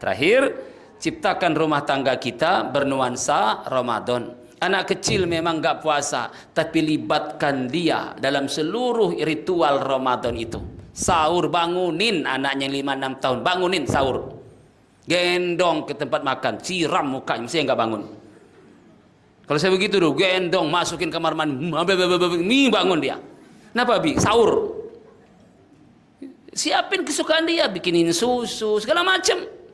Terakhir, ciptakan rumah tangga kita bernuansa Ramadan. Anak kecil memang gak puasa, tapi libatkan dia dalam seluruh ritual Ramadan itu. Sahur, bangunin anaknya 5-6 tahun, bangunin sahur. Gendong ke tempat makan, siram mukanya, mesti nggak bangun. Kalau saya begitu dulu, gendong, masukin kamar mandi, bangun dia. Kenapa bi? Sahur. Siapin kesukaan dia, bikinin susu, segala macam.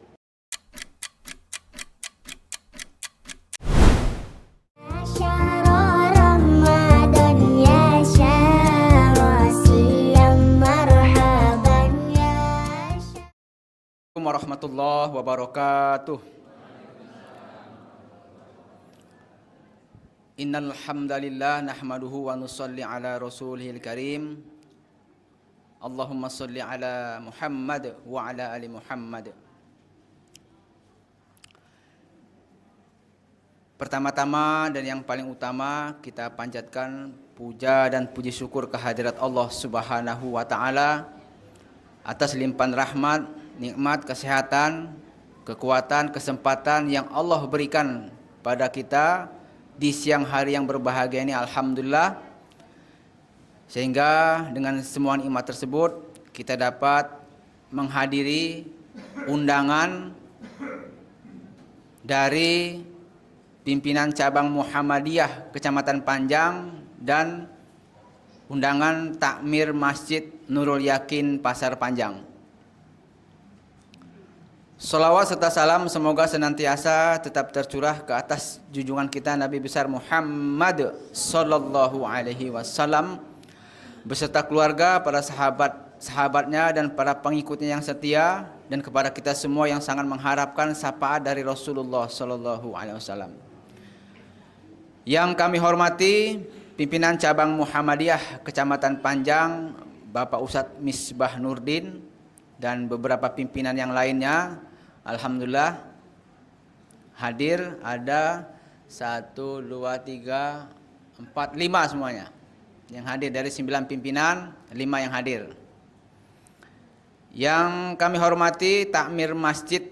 Warahmatullahi wabarakatuh. Innal hamdalillah nahmaduhu wa nusalli ala rasulihil karim. Allahumma salli ala Muhammad wa ala ali Muhammad. Pertama-tama dan yang paling utama kita panjatkan puja dan puji syukur kehadirat Allah Subhanahu wa taala atas limpahan rahmat, nikmat, kesehatan, kekuatan, kesempatan yang Allah berikan pada kita di siang hari yang berbahagia ini, alhamdulillah. Sehingga dengan semua nikmat tersebut kita dapat menghadiri undangan dari pimpinan cabang Muhammadiyah Kecamatan Panjang dan undangan takmir Masjid Nurul Yakin Pasar Panjang. Salawat serta salam semoga senantiasa tetap tercurah ke atas junjungan kita Nabi besar Muhammad sallallahu alaihi wasallam beserta keluarga, para sahabatnya dan para pengikutnya yang setia, dan kepada kita semua yang sangat mengharapkan syafaat dari Rasulullah sallallahu alaihi wasallam. Yang kami hormati pimpinan cabang Muhammadiyah Kecamatan Panjang Bapak Ustadz Misbah Nurdin dan beberapa pimpinan yang lainnya. Alhamdulillah hadir ada 1, 2, 3, 4, 5 semuanya. Yang hadir dari 9 pimpinan, 5 yang hadir. Yang kami hormati takmir Masjid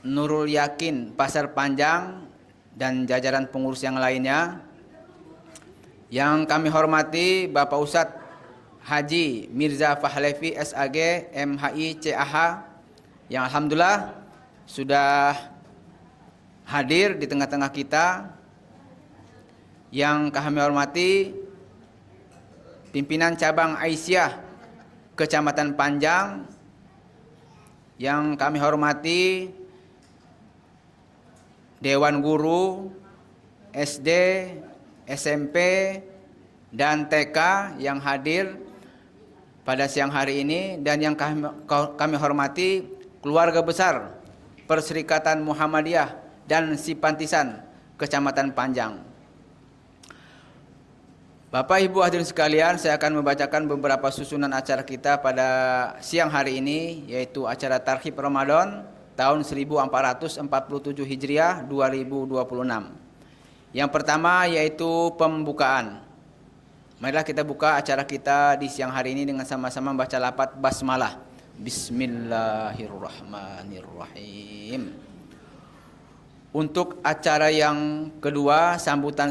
Nurul Yakin Pasar Panjang dan jajaran pengurus yang lainnya. Yang kami hormati Bapak Ustadz Haji Mirza Fahlevi SAG MHI CAH yang alhamdulillah sudah hadir di tengah-tengah kita. Yang kami hormati pimpinan cabang Aisyah Kecamatan Panjang. Yang kami hormati Dewan Guru SD, SMP, dan TK yang hadir pada siang hari ini. Dan yang kami hormati keluarga besar Perserikatan Muhammadiyah dan Simpatisan Kecamatan Panjang. Bapak Ibu hadirin sekalian, saya akan membacakan beberapa susunan acara kita pada siang hari ini, yaitu acara Tarhib Ramadan tahun 1447 Hijriah 2026. Yang pertama yaitu pembukaan. Marilah kita buka acara kita di siang hari ini dengan sama-sama membaca lafaz basmalah. Bismillahirrahmanirrahim. Untuk acara yang kedua, sambutan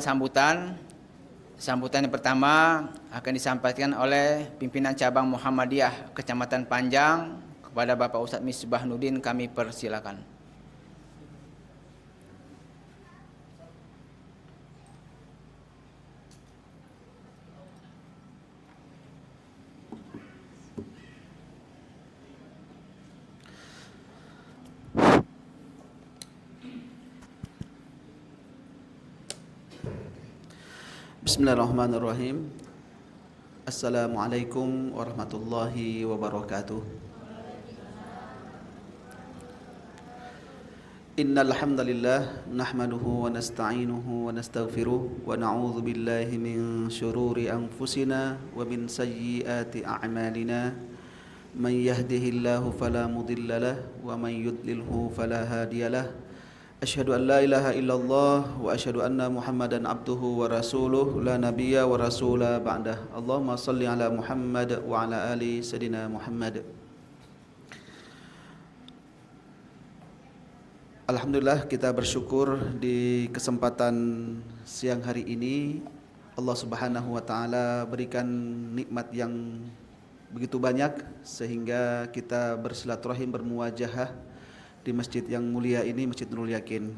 yang pertama akan disampaikan oleh pimpinan cabang Muhammadiyah Kecamatan Panjang kepada Bapak Ustadz Misbah Nurdin. Kami persilakan. Bismillahirrahmanirrahim. Assalamualaikum warahmatullahi wabarakatuh. Innal hamdalillah nahmaduhu wa nasta'inuhu wa nastaghfiruh wa na'udzu billahi min syururi anfusina wa min sayyiati a'malina. Man yahdihillahu fala mudilla lahu wa man yudlilhu fala hadiyalah. Asyhadu an la ilaha illallah wa asyhadu anna Muhammadan abduhu wa rasuluh la nabiyya wa rasula ba'dah. Allahumma salli ala Muhammad wa ala ali sayidina Muhammad. Alhamdulillah kita bersyukur di kesempatan siang hari ini Allah Subhanahu wa taala berikan nikmat yang begitu banyak sehingga kita bersilaturahim bermuwajahah di masjid yang mulia ini, Masjid Nurul Yakin.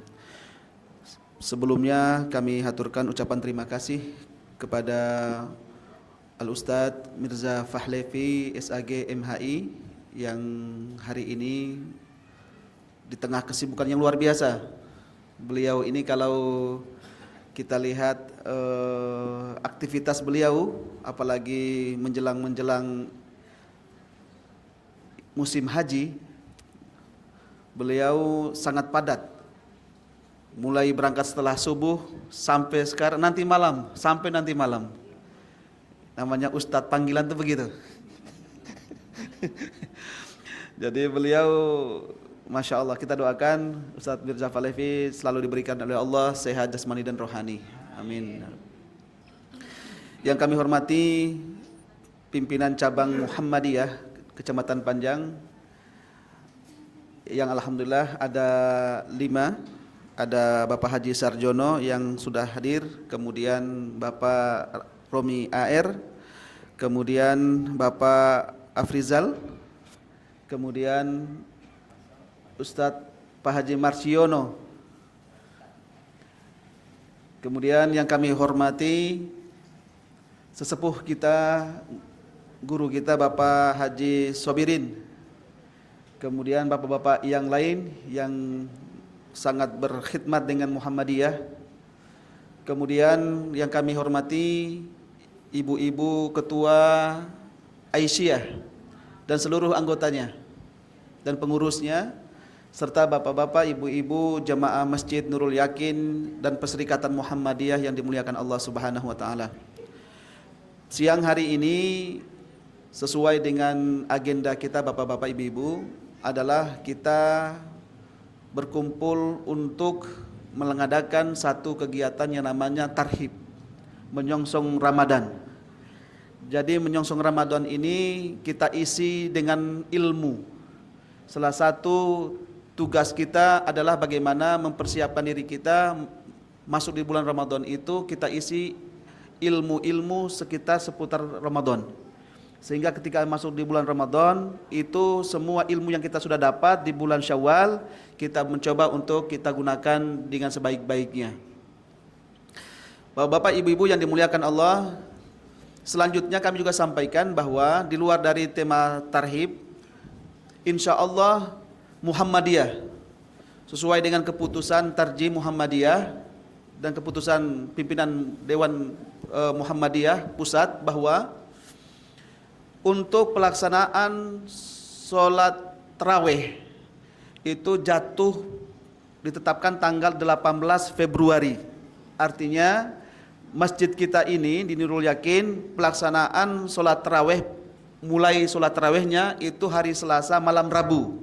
Sebelumnya kami haturkan ucapan terima kasih kepada Al-Ustadz Mirza Fahlevi SAG MHI yang hari ini di tengah kesibukan yang luar biasa. Beliau ini kalau kita lihat aktivitas beliau, apalagi menjelang musim haji, beliau sangat padat. Mulai berangkat setelah subuh sampai sekarang nanti malam. Namanya Ustadz panggilan tuh begitu. Jadi beliau, Masya Allah, kita doakan Ustadz Mirza Fahlevi selalu diberikan oleh Allah sehat jasmani dan rohani. Amin. Yang kami hormati pimpinan cabang Muhammadiyah Kecamatan Panjang, yang alhamdulillah ada 5. Ada Bapak Haji Sarjono yang sudah hadir, kemudian Bapak Romi AR, kemudian Bapak Afrizal, kemudian Ustadz Pak Haji Marsiono, kemudian yang kami hormati sesepuh kita, guru kita Bapak Haji Sobirin, kemudian bapak-bapak yang lain yang sangat berkhidmat dengan Muhammadiyah, kemudian yang kami hormati ibu-ibu ketua Aisyah dan seluruh anggotanya dan pengurusnya, serta bapak-bapak, ibu-ibu jamaah Masjid Nurul Yakin dan Perserikatan Muhammadiyah yang dimuliakan Allah Subhanahu wa taala. Siang hari ini sesuai dengan agenda kita bapak-bapak, ibu-ibu, adalah kita berkumpul untuk mengadakan satu kegiatan yang namanya tarhib, menyongsong Ramadan. Jadi menyongsong Ramadan ini kita isi dengan ilmu. Salah satu tugas kita adalah bagaimana mempersiapkan diri kita masuk di bulan Ramadan itu, kita isi ilmu-ilmu seputar Ramadan. Sehingga ketika masuk di bulan Ramadan itu semua ilmu yang kita sudah dapat di bulan Syawal kita mencoba untuk kita gunakan dengan sebaik-baiknya. Bapak-bapak, ibu-ibu yang dimuliakan Allah, selanjutnya kami juga sampaikan bahwa di luar dari tema tarhib, insya Allah Muhammadiyah sesuai dengan keputusan Tarjih Muhammadiyah dan keputusan pimpinan Dewan Muhammadiyah pusat, bahwa untuk pelaksanaan sholat tarawih itu jatuh ditetapkan tanggal 18 Februari. Artinya masjid kita ini di Nurul Yakin pelaksanaan sholat tarawih, mulai sholat tarawihnya itu hari Selasa malam Rabu.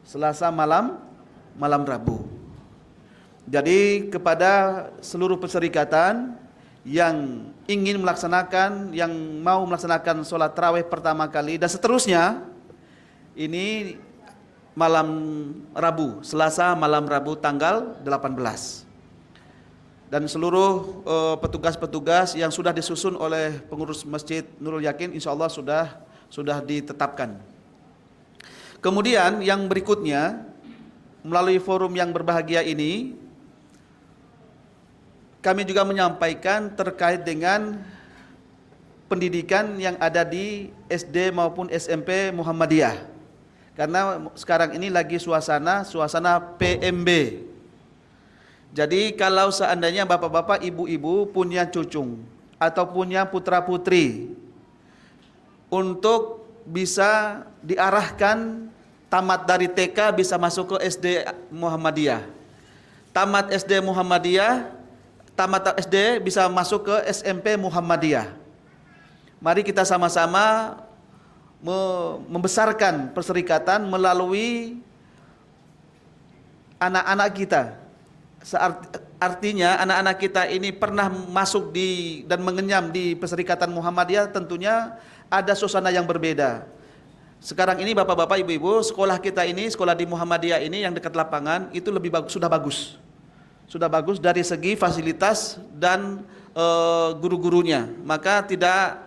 Selasa malam Rabu. Jadi kepada seluruh perserikatan yang ingin melaksanakan, yang mau melaksanakan sholat tarawih pertama kali dan seterusnya, ini malam Rabu, Selasa malam Rabu tanggal 18. Dan seluruh petugas-petugas yang sudah disusun oleh pengurus Masjid Nurul Yakin insya Allah sudah ditetapkan. Kemudian yang berikutnya, melalui forum yang berbahagia ini, kami juga menyampaikan terkait dengan pendidikan yang ada di SD maupun SMP Muhammadiyah. Karena sekarang ini lagi suasana PMB. Jadi kalau seandainya bapak-bapak, ibu-ibu punya cucung atau punya putra-putri untuk bisa diarahkan tamat dari TK bisa masuk ke SD Muhammadiyah. Tamat SD Muhammadiyah, tamat SD bisa masuk ke SMP Muhammadiyah. Mari kita sama-sama membesarkan perserikatan melalui anak-anak kita. Artinya anak-anak kita ini pernah masuk dan mengenyam di Perserikatan Muhammadiyah, tentunya ada suasana yang berbeda. Sekarang ini bapak-bapak, ibu-ibu, sekolah kita ini, sekolah di Muhammadiyah ini yang dekat lapangan itu lebih bagus, sudah bagus. Sudah bagus dari segi fasilitas dan guru-gurunya. Maka tidak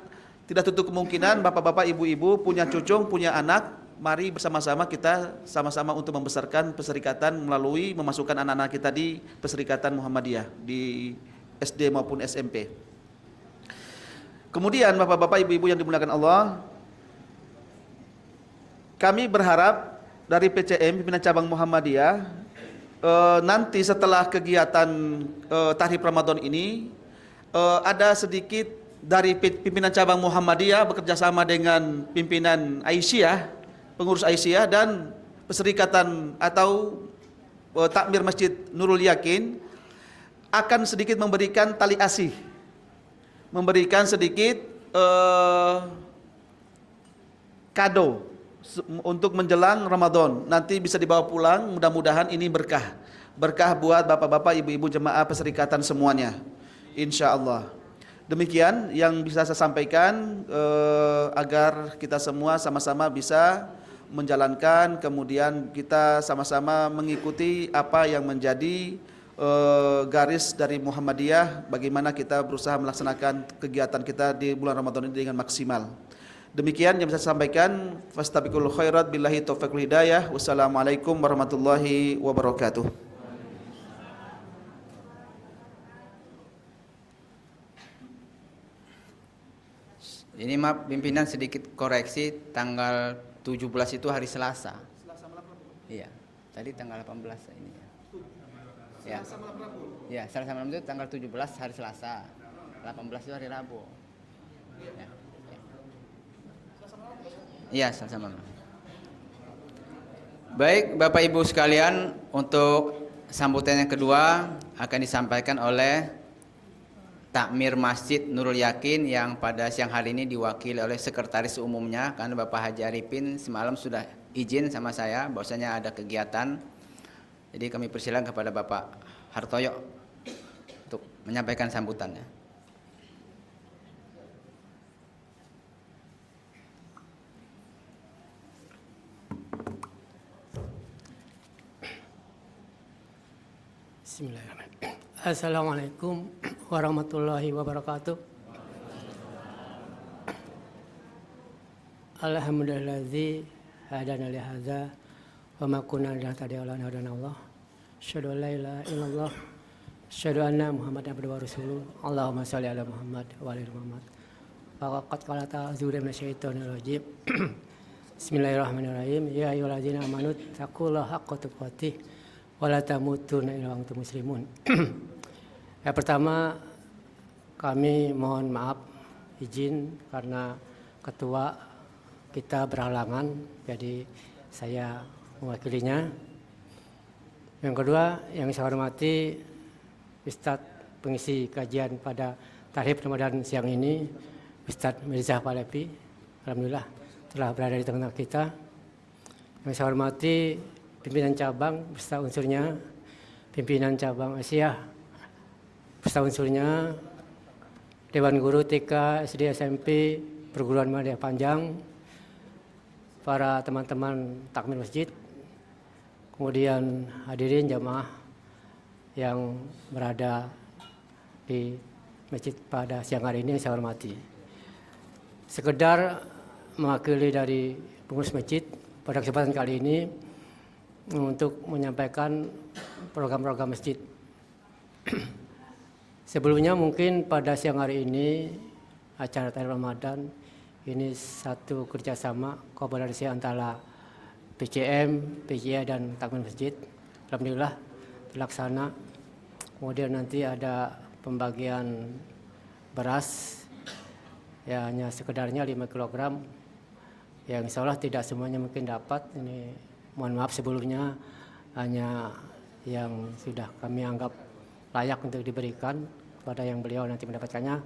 tutup kemungkinan bapak-bapak, ibu-ibu punya cucung, punya anak, mari bersama-sama kita sama-sama untuk membesarkan perserikatan melalui memasukkan anak-anak kita di perserikatan Muhammadiyah di SD maupun SMP. Kemudian bapak-bapak, ibu-ibu yang dimuliakan Allah, kami berharap dari PCM pimpinan cabang Muhammadiyah nanti setelah kegiatan Tahrib Ramadan ini ada sedikit dari pimpinan cabang Muhammadiyah bekerja sama dengan pimpinan Aisyah, pengurus Aisyah dan perserikatan atau takmir Masjid Nurul Yakin akan sedikit memberikan tali asih, memberikan sedikit kado untuk menjelang Ramadan. Nanti bisa dibawa pulang, mudah-mudahan ini berkah. Berkah buat bapak-bapak, ibu-ibu jemaah perserikatan semuanya, insya Allah. Demikian yang bisa saya sampaikan agar kita semua sama-sama bisa menjalankan, kemudian kita sama-sama mengikuti apa yang menjadi garis dari Muhammadiyah, bagaimana kita berusaha melaksanakan kegiatan kita di bulan Ramadan ini dengan maksimal. Demikian yang bisa saya sampaikan. Fastabiqul khairat billahi taufiqul hidayah. Wassalamualaikum warahmatullahi wabarakatuh. Ini maaf pimpinan sedikit koreksi, tanggal 17 itu hari Selasa. Selasa malam Rabu. Iya, tadi tanggal 18 ini ya. Ya. Selasa malam Rabu. Ya, Selasa malam itu tanggal 17 hari Selasa. 18 itu hari Rabu. Ya. Iya, Selasa malam. Baik, Bapak Ibu sekalian, untuk sambutan yang kedua akan disampaikan oleh Takmir Masjid Nurul Yakin yang pada siang hari ini diwakili oleh sekretaris umumnya, karena Bapak Haji Arifin semalam sudah izin sama saya bahwasanya ada kegiatan. Jadi kami persilakan kepada Bapak Hartoyo untuk menyampaikan sambutannya. Bismillahirrahmanirrahim. Assalamualaikum warahmatullahi wabarakatuh. Alhamdulillazi hadana li hadza wa ma kunna linahtadiya laula an hadana Allah. Asyhadu an la ilaha illallah, asyhadu anna Muhammadan abduhu wa rasuluh. Allahumma shalli ala Muhammad wa ala ali Muhammad. Faqad qala ta'ala minasyaitonir rajim. Bismillahirrahmanirrahim. Ya ayyuhallazina amanu taqullaha haqqa tuqatih wala tamutunna illa wa antum muslimun. Yang pertama, kami mohon maaf izin karena ketua kita berhalangan, jadi saya mewakilinya. Yang kedua, yang saya hormati Ustadz pengisi kajian pada Tahrib Ramadan siang ini, Ustadz Mirza Palepi, alhamdulillah telah berada di tengah kita. Yang saya hormati pimpinan cabang beserta unsurnya, pimpinan cabang Asia beserta unsurnya, Dewan Guru TK, SD, SMP, Perguruan Menengah Panjang, para teman-teman takmir masjid, kemudian hadirin jamaah yang berada di masjid pada siang hari ini saya hormati. Sekedar mewakili dari pengurus masjid pada kesempatan kali ini untuk menyampaikan program-program masjid. Sebelumnya mungkin pada siang hari ini acara Tahrib Ramadan ini satu kerjasama kolaborasi antara PCM, PCA dan takmir masjid. Alhamdulillah terlaksana. Kemudian nanti ada pembagian beras, ya hanya sekedarnya 5 kg, yang insya Allah tidak semuanya mungkin dapat. Ini mohon maaf sebelumnya, hanya yang sudah kami anggap layak untuk diberikan kepada yang beliau nanti mendapatkannya.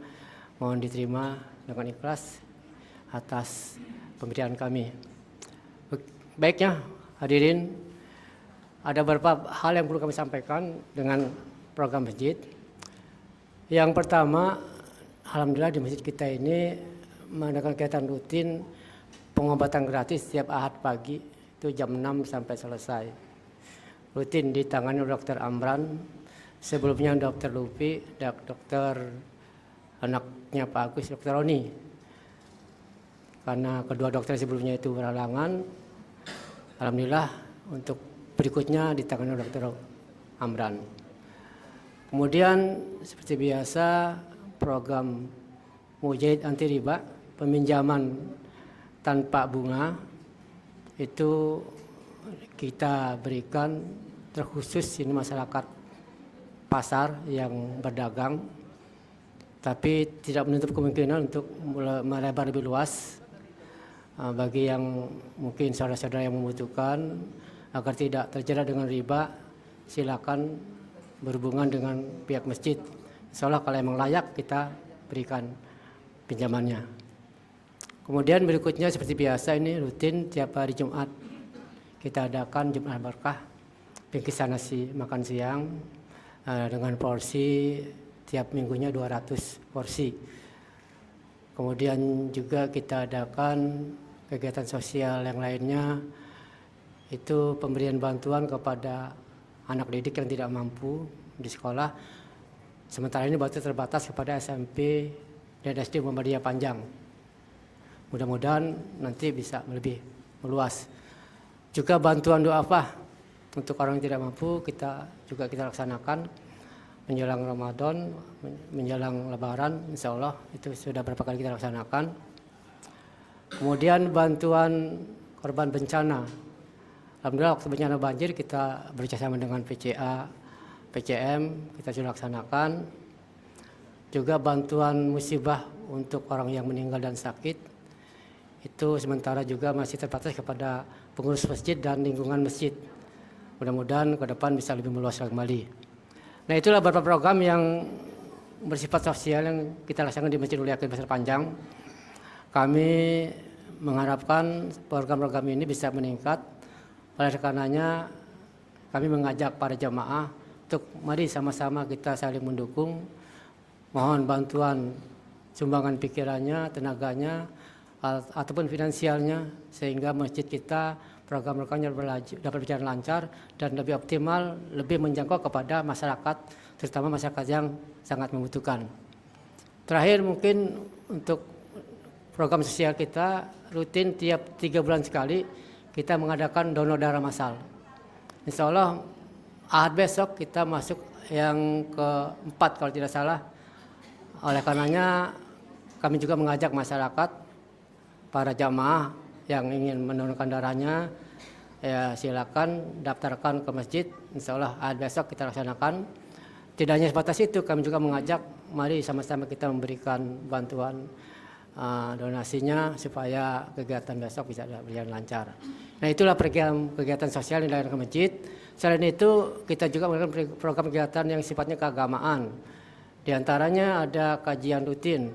Mohon diterima dengan ikhlas atas pemberian kami. Baiknya hadirin, ada beberapa hal yang perlu kami sampaikan dengan program masjid. Yang pertama, alhamdulillah di masjid kita ini mengadakan kegiatan rutin pengobatan gratis setiap Ahad pagi itu jam 6 sampai selesai. Rutin ditangani Dr. Amran, sebelumnya Dr. Lupi, dokter anaknya Pak Agus, Dr. Roni. Karena kedua dokter sebelumnya itu berhalangan, alhamdulillah untuk berikutnya ditangani Dr. Amran. Kemudian seperti biasa program Mujahid Anti Riba, peminjaman tanpa bunga itu kita berikan terkhusus ini masyarakat pasar yang berdagang, tapi tidak menutup kemungkinan untuk melebar lebih luas bagi yang mungkin saudara-saudara yang membutuhkan agar tidak terjerat dengan riba. Silakan berhubungan dengan pihak masjid. Insyaallah kalau memang layak kita berikan pinjamannya. Kemudian berikutnya seperti biasa ini rutin tiap hari Jumat kita adakan Jumat Berkah, bingkisan nasi makan siang dengan porsi tiap minggunya 200 porsi. Kemudian juga kita adakan kegiatan sosial yang lainnya, itu pemberian bantuan kepada anak didik yang tidak mampu di sekolah. Sementara ini baru terbatas kepada SMP dan SD Muhammadiyah Panjang. Mudah-mudahan nanti bisa lebih meluas. Juga bantuan du'afa untuk orang yang tidak mampu kita laksanakan menjelang Ramadan, menjelang Lebaran, insya Allah itu sudah berapa kali kita laksanakan. Kemudian bantuan korban bencana. Alhamdulillah waktu bencana banjir kita bekerjasama dengan PCA, PCM, kita sudah laksanakan. Juga bantuan musibah untuk orang yang meninggal dan sakit, itu sementara juga masih terbatas kepada pengurus masjid dan lingkungan masjid. Mudah-mudahan ke depan bisa lebih meluas kembali. Nah, itulah beberapa program yang bersifat sosial yang kita laksanakan di Masjid Ul Yakin Pasar Panjang. Kami mengharapkan program-program ini bisa meningkat. Oleh karenanya kami mengajak para jamaah untuk mari sama-sama kita saling mendukung. Mohon bantuan sumbangan pikirannya, tenaganya, ataupun finansialnya sehingga masjid kita program-programnya dapat berjalan lancar dan lebih optimal, lebih menjangkau kepada masyarakat, terutama masyarakat yang sangat membutuhkan. Terakhir mungkin untuk program sosial kita rutin tiap 3 bulan sekali kita mengadakan donor darah massal. Insya Allah Ahad besok kita masuk yang ke-4 kalau tidak salah. Oleh karenanya kami juga mengajak masyarakat, para jamaah yang ingin mendonorkan darahnya, ya silakan daftarkan ke masjid. Insya Allah Ahad besok kita laksanakan. Tidak hanya sebatas itu, kami juga mengajak mari sama-sama kita memberikan bantuan donasinya supaya kegiatan besok bisa berjalan lancar. Nah, itulah kegiatan sosial yang dilakukan ke masjid. Selain itu kita juga melakukan program kegiatan yang sifatnya keagamaan. Di antaranya ada kajian rutin.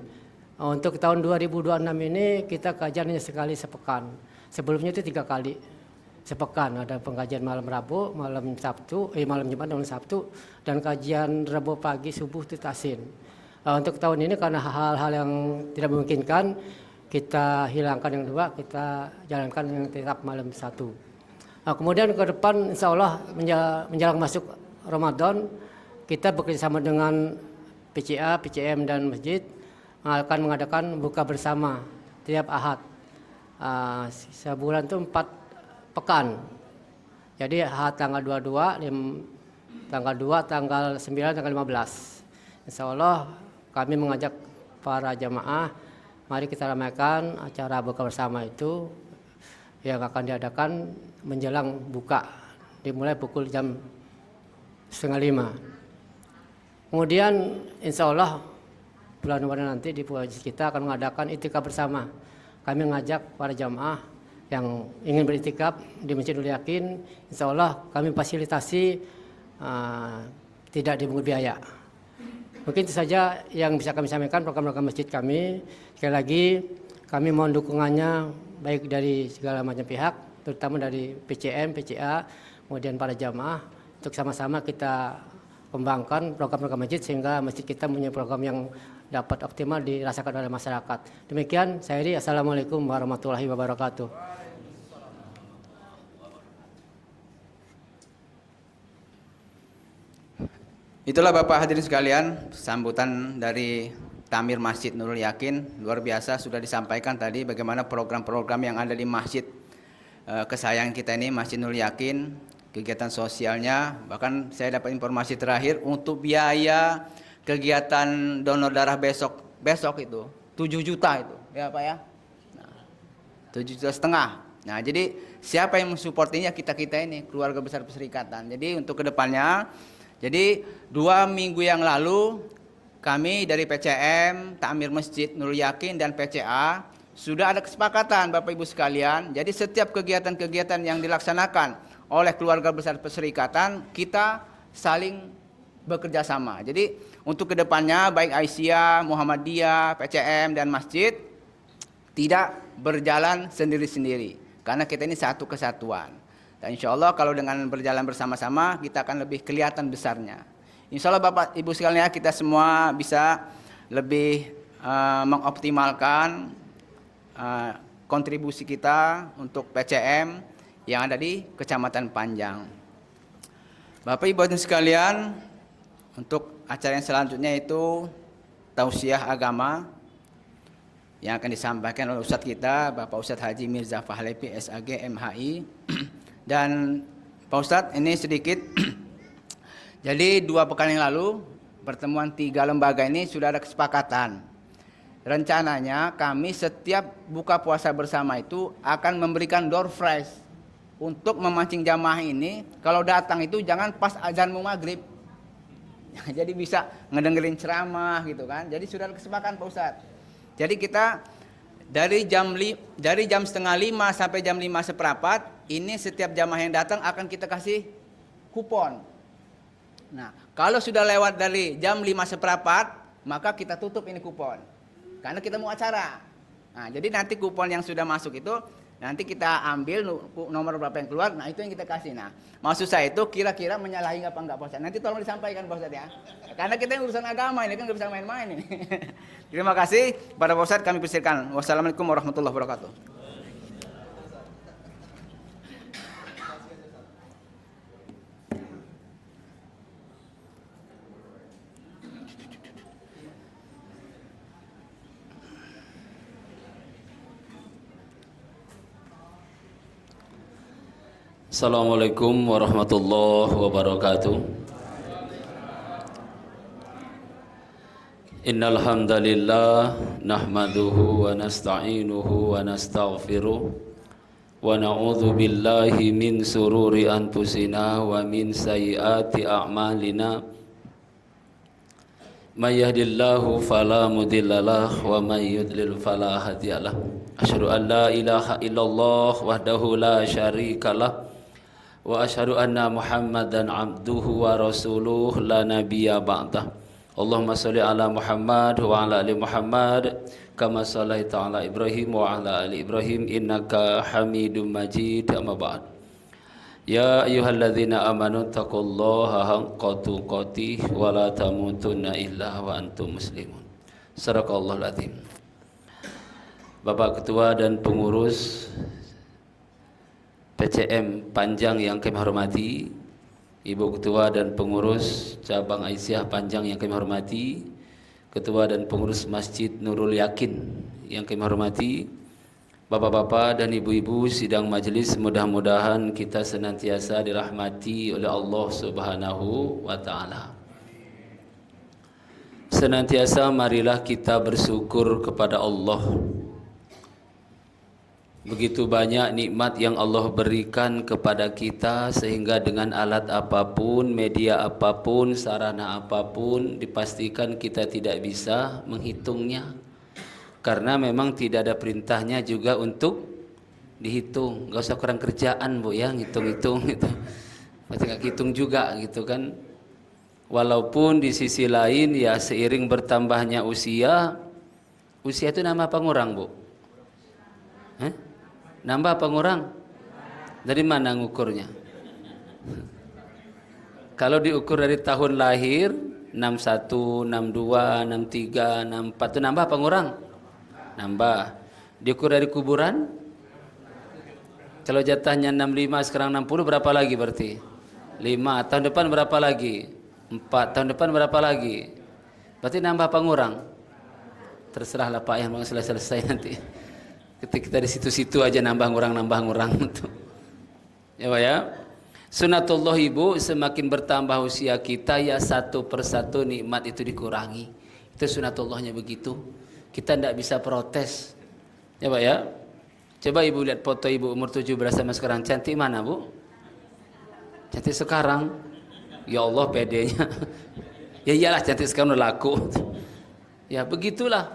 Untuk tahun 2026 ini kita kajian hanya sekali sepekan. Sebelumnya itu 3 kali sepekan. Ada pengajian malam Rabu, malam Jumat dan Sabtu, dan kajian Rabu pagi subuh itu tasin. Untuk tahun ini karena hal-hal yang tidak memungkinkan, kita hilangkan yang 2, kita jalankan yang tetap malam 1. Kemudian ke depan insya Allah menjelang masuk Ramadan, kita bekerjasama dengan PCA, PCM dan masjid akan mengadakan buka bersama tiap Ahad. Sebulan itu 4 pekan. Jadi Ahad tanggal 22, tanggal 2, tanggal 9, tanggal 15. Insya Allah kami mengajak para jamaah, mari kita ramaikan acara buka bersama itu yang akan diadakan menjelang buka, dimulai pukul jam 4:30. Kemudian insya Allah bulan Ramadan nanti di masjid kita akan mengadakan itikaf bersama. Kami mengajak para jamaah yang ingin beritikaf di Masjidul Yakin, insya Allah kami fasilitasi tidak dipungut biaya. Mungkin itu saja yang bisa kami sampaikan program-program masjid kami. Sekali lagi kami mohon dukungannya baik dari segala macam pihak, terutama dari PCM, PCA, kemudian para jamaah untuk sama-sama kita kembangkan program-program masjid sehingga masjid kita punya program yang dapat optimal dirasakan oleh masyarakat. Demikian saya Iri, assalamualaikum warahmatullahi wabarakatuh. Itulah Bapak hadirin sekalian, sambutan dari Tamir Masjid Nurul Yakin. Luar biasa sudah disampaikan tadi bagaimana program-program yang ada di masjid kesayangan kita ini, Masjid Nurul Yakin, kegiatan sosialnya. Bahkan saya dapat informasi terakhir untuk biaya kegiatan donor darah besok itu 7 juta itu, ya Pak ya. Nah, 7,5 juta. Nah, jadi siapa yang mensupportinya? Kita-kita ini, keluarga besar perserikatan. Jadi untuk kedepannya, jadi 2 minggu yang lalu kami dari PCM, Takmir Masjid Nurul Yakin dan PCA sudah ada kesepakatan Bapak Ibu sekalian. Jadi setiap kegiatan-kegiatan yang dilaksanakan oleh keluarga besar perserikatan kita saling bekerja sama. Jadi untuk kedepannya baik Aisyah, Muhammadiyah, PCM dan masjid tidak berjalan sendiri-sendiri karena kita ini satu kesatuan. Dan insya Allah kalau dengan berjalan bersama-sama kita akan lebih kelihatan besarnya. Insya Allah Bapak Ibu sekalian kita semua bisa lebih mengoptimalkan kontribusi kita untuk PCM yang ada di Kecamatan Panjang. Bapak Ibu sekalian, untuk acara yang selanjutnya itu tausiah agama yang akan disampaikan oleh Ustadz kita, Bapak Ustadz Haji Mirza Fahlepi SAG MHI. Dan Pak Ustadz ini sedikit, jadi 2 pekan yang lalu pertemuan 3 lembaga ini sudah ada kesepakatan. Rencananya kami setiap buka puasa bersama itu akan memberikan door prize untuk memancing jamaah ini. Kalau datang itu jangan pas azan maghrib, jadi bisa ngedengerin ceramah gitu kan. Jadi sudah ada kesepakatan Pak Ustadz. Jadi kita dari jam 4:30 sampai jam 5:15 ini setiap jamaah yang datang akan kita kasih kupon. Nah, kalau sudah lewat dari jam 5:15 maka kita tutup ini kupon. Karena kita mau acara. Nah, jadi nanti kupon yang sudah masuk itu nanti kita ambil nomor berapa yang keluar, nah itu yang kita kasih. Nah, maksud saya itu kira-kira menyalahi apa enggak Pak Ustadz? Nanti tolong disampaikan Pak Ustadz ya. Karena kita yang urusan agama ini kan nggak bisa main-main ini. Terima kasih kepada Pak Ustadz, kami persilakan. Wassalamualaikum warahmatullahi wabarakatuh. Assalamualaikum warahmatullahi wabarakatuh. Innal hamdalillah nahmaduhu wa nasta'inuhu wa nastaghfiruh wa na'udzu billahi min sururi anfusina wa min sayyiati a'malina. May yahdihillahu fala mudhillalah wa may yudlil fala hadiyalah. Asyhadu an la ilaha illallah wahdahu la syarikalah wa asyhadu anna Muhammadan abduhu wa rasuluh la nabiyya ba'dah. Allahumma shalli ala Muhammad wa ala ali Muhammad kama shallaita ala Ibrahim wa ala ali Ibrahim innaka Hamidum Majid. Amma ba'd. Ya ayyuhalladzina amanu taqullaha haqqa tuqatih wa la tamutunna illa wa antum muslimun. Sadaqallahul azim. Bapak Ketua dan pengurus PCM Panjang yang kami hormati, Ibu Ketua dan pengurus cabang Aisyah Panjang yang kami hormati, Ketua dan pengurus Masjid Nurul Yakin yang kami hormati, Bapak-bapak dan ibu-ibu sidang majelis, mudah-mudahan kita senantiasa dirahmati oleh Allah Subhanahu wa taala. Senantiasa marilah kita bersyukur kepada Allah. Begitu banyak nikmat yang Allah berikan kepada kita sehingga dengan alat apapun, media apapun, sarana apapun dipastikan kita tidak bisa menghitungnya. Karena memang tidak ada perintahnya juga untuk dihitung. Gak usah kurang kerjaan Bu ya, ngitung-hitung gitu. Pasti gak hitung juga gitu kan. Walaupun di sisi lain ya seiring bertambahnya usia itu nambah apa ngurang Bu? Nambah apa ngurang? Dari mana ngukurnya? Kalau diukur dari tahun lahir 61, 62, 63, 64 itu nambah apa ngurang? Nambah. Diukur dari kuburan? Kalau jatahnya 65 sekarang 60 berapa lagi berarti? 5. Tahun depan berapa lagi? 4. Tahun depan berapa lagi? Berarti nambah apa ngurang? Terserahlah Pak yang mau selesai nanti. Ketika kita di situ-situ aja nambah ngurang ya Pak ya. Sunatullah Ibu, semakin bertambah usia kita ya satu persatu nikmat itu dikurangi. Itu sunatullahnya begitu. Kita tidak bisa protes. Ya Pak ya. Coba Ibu lihat foto Ibu umur 17 sama sekarang, cantik mana Bu? Cantik sekarang. Ya Allah pedenya. Ya iyalah cantik sekarang udah laku. Ya begitulah.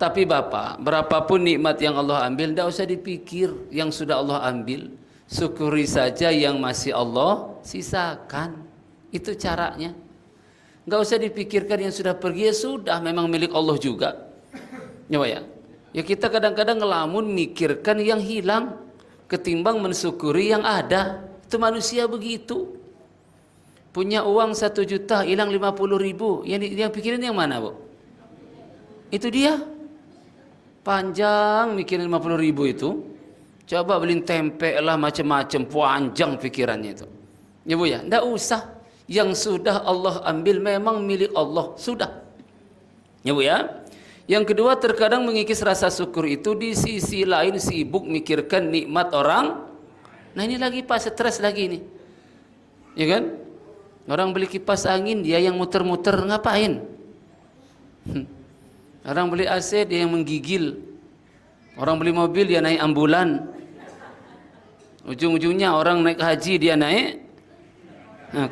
Tapi Bapak, berapapun nikmat yang Allah ambil, tidak usah dipikir yang sudah Allah ambil. Syukuri saja yang masih Allah sisakan. Itu caranya. Nggak usah dipikirkan yang sudah pergi, ya sudah memang milik Allah juga. Ya Pak ya. Ya kita kadang-kadang ngelamun mikirkan yang hilang ketimbang mensyukuri yang ada. Itu manusia begitu. Punya uang 1 juta, hilang 50.000. Yang pikirin yang mana Bu? Itu dia. Panjang mikirin 50.000 itu. Coba beli tempe lah macam-macam, panjang pikirannya itu. Ya Bu ya, enggak usah. Yang sudah Allah ambil memang milik Allah, sudah. Ya Bu ya. Yang kedua, terkadang mengikis rasa syukur itu di sisi lain sibuk mikirkan nikmat orang. Nah ini lagi pas stres lagi nih. Ya kan? Orang beli kipas angin, dia yang muter-muter ngapain? Orang beli AC, dia yang menggigil. Orang beli mobil, dia naik ambulan. Ujung-ujungnya orang naik haji, dia naik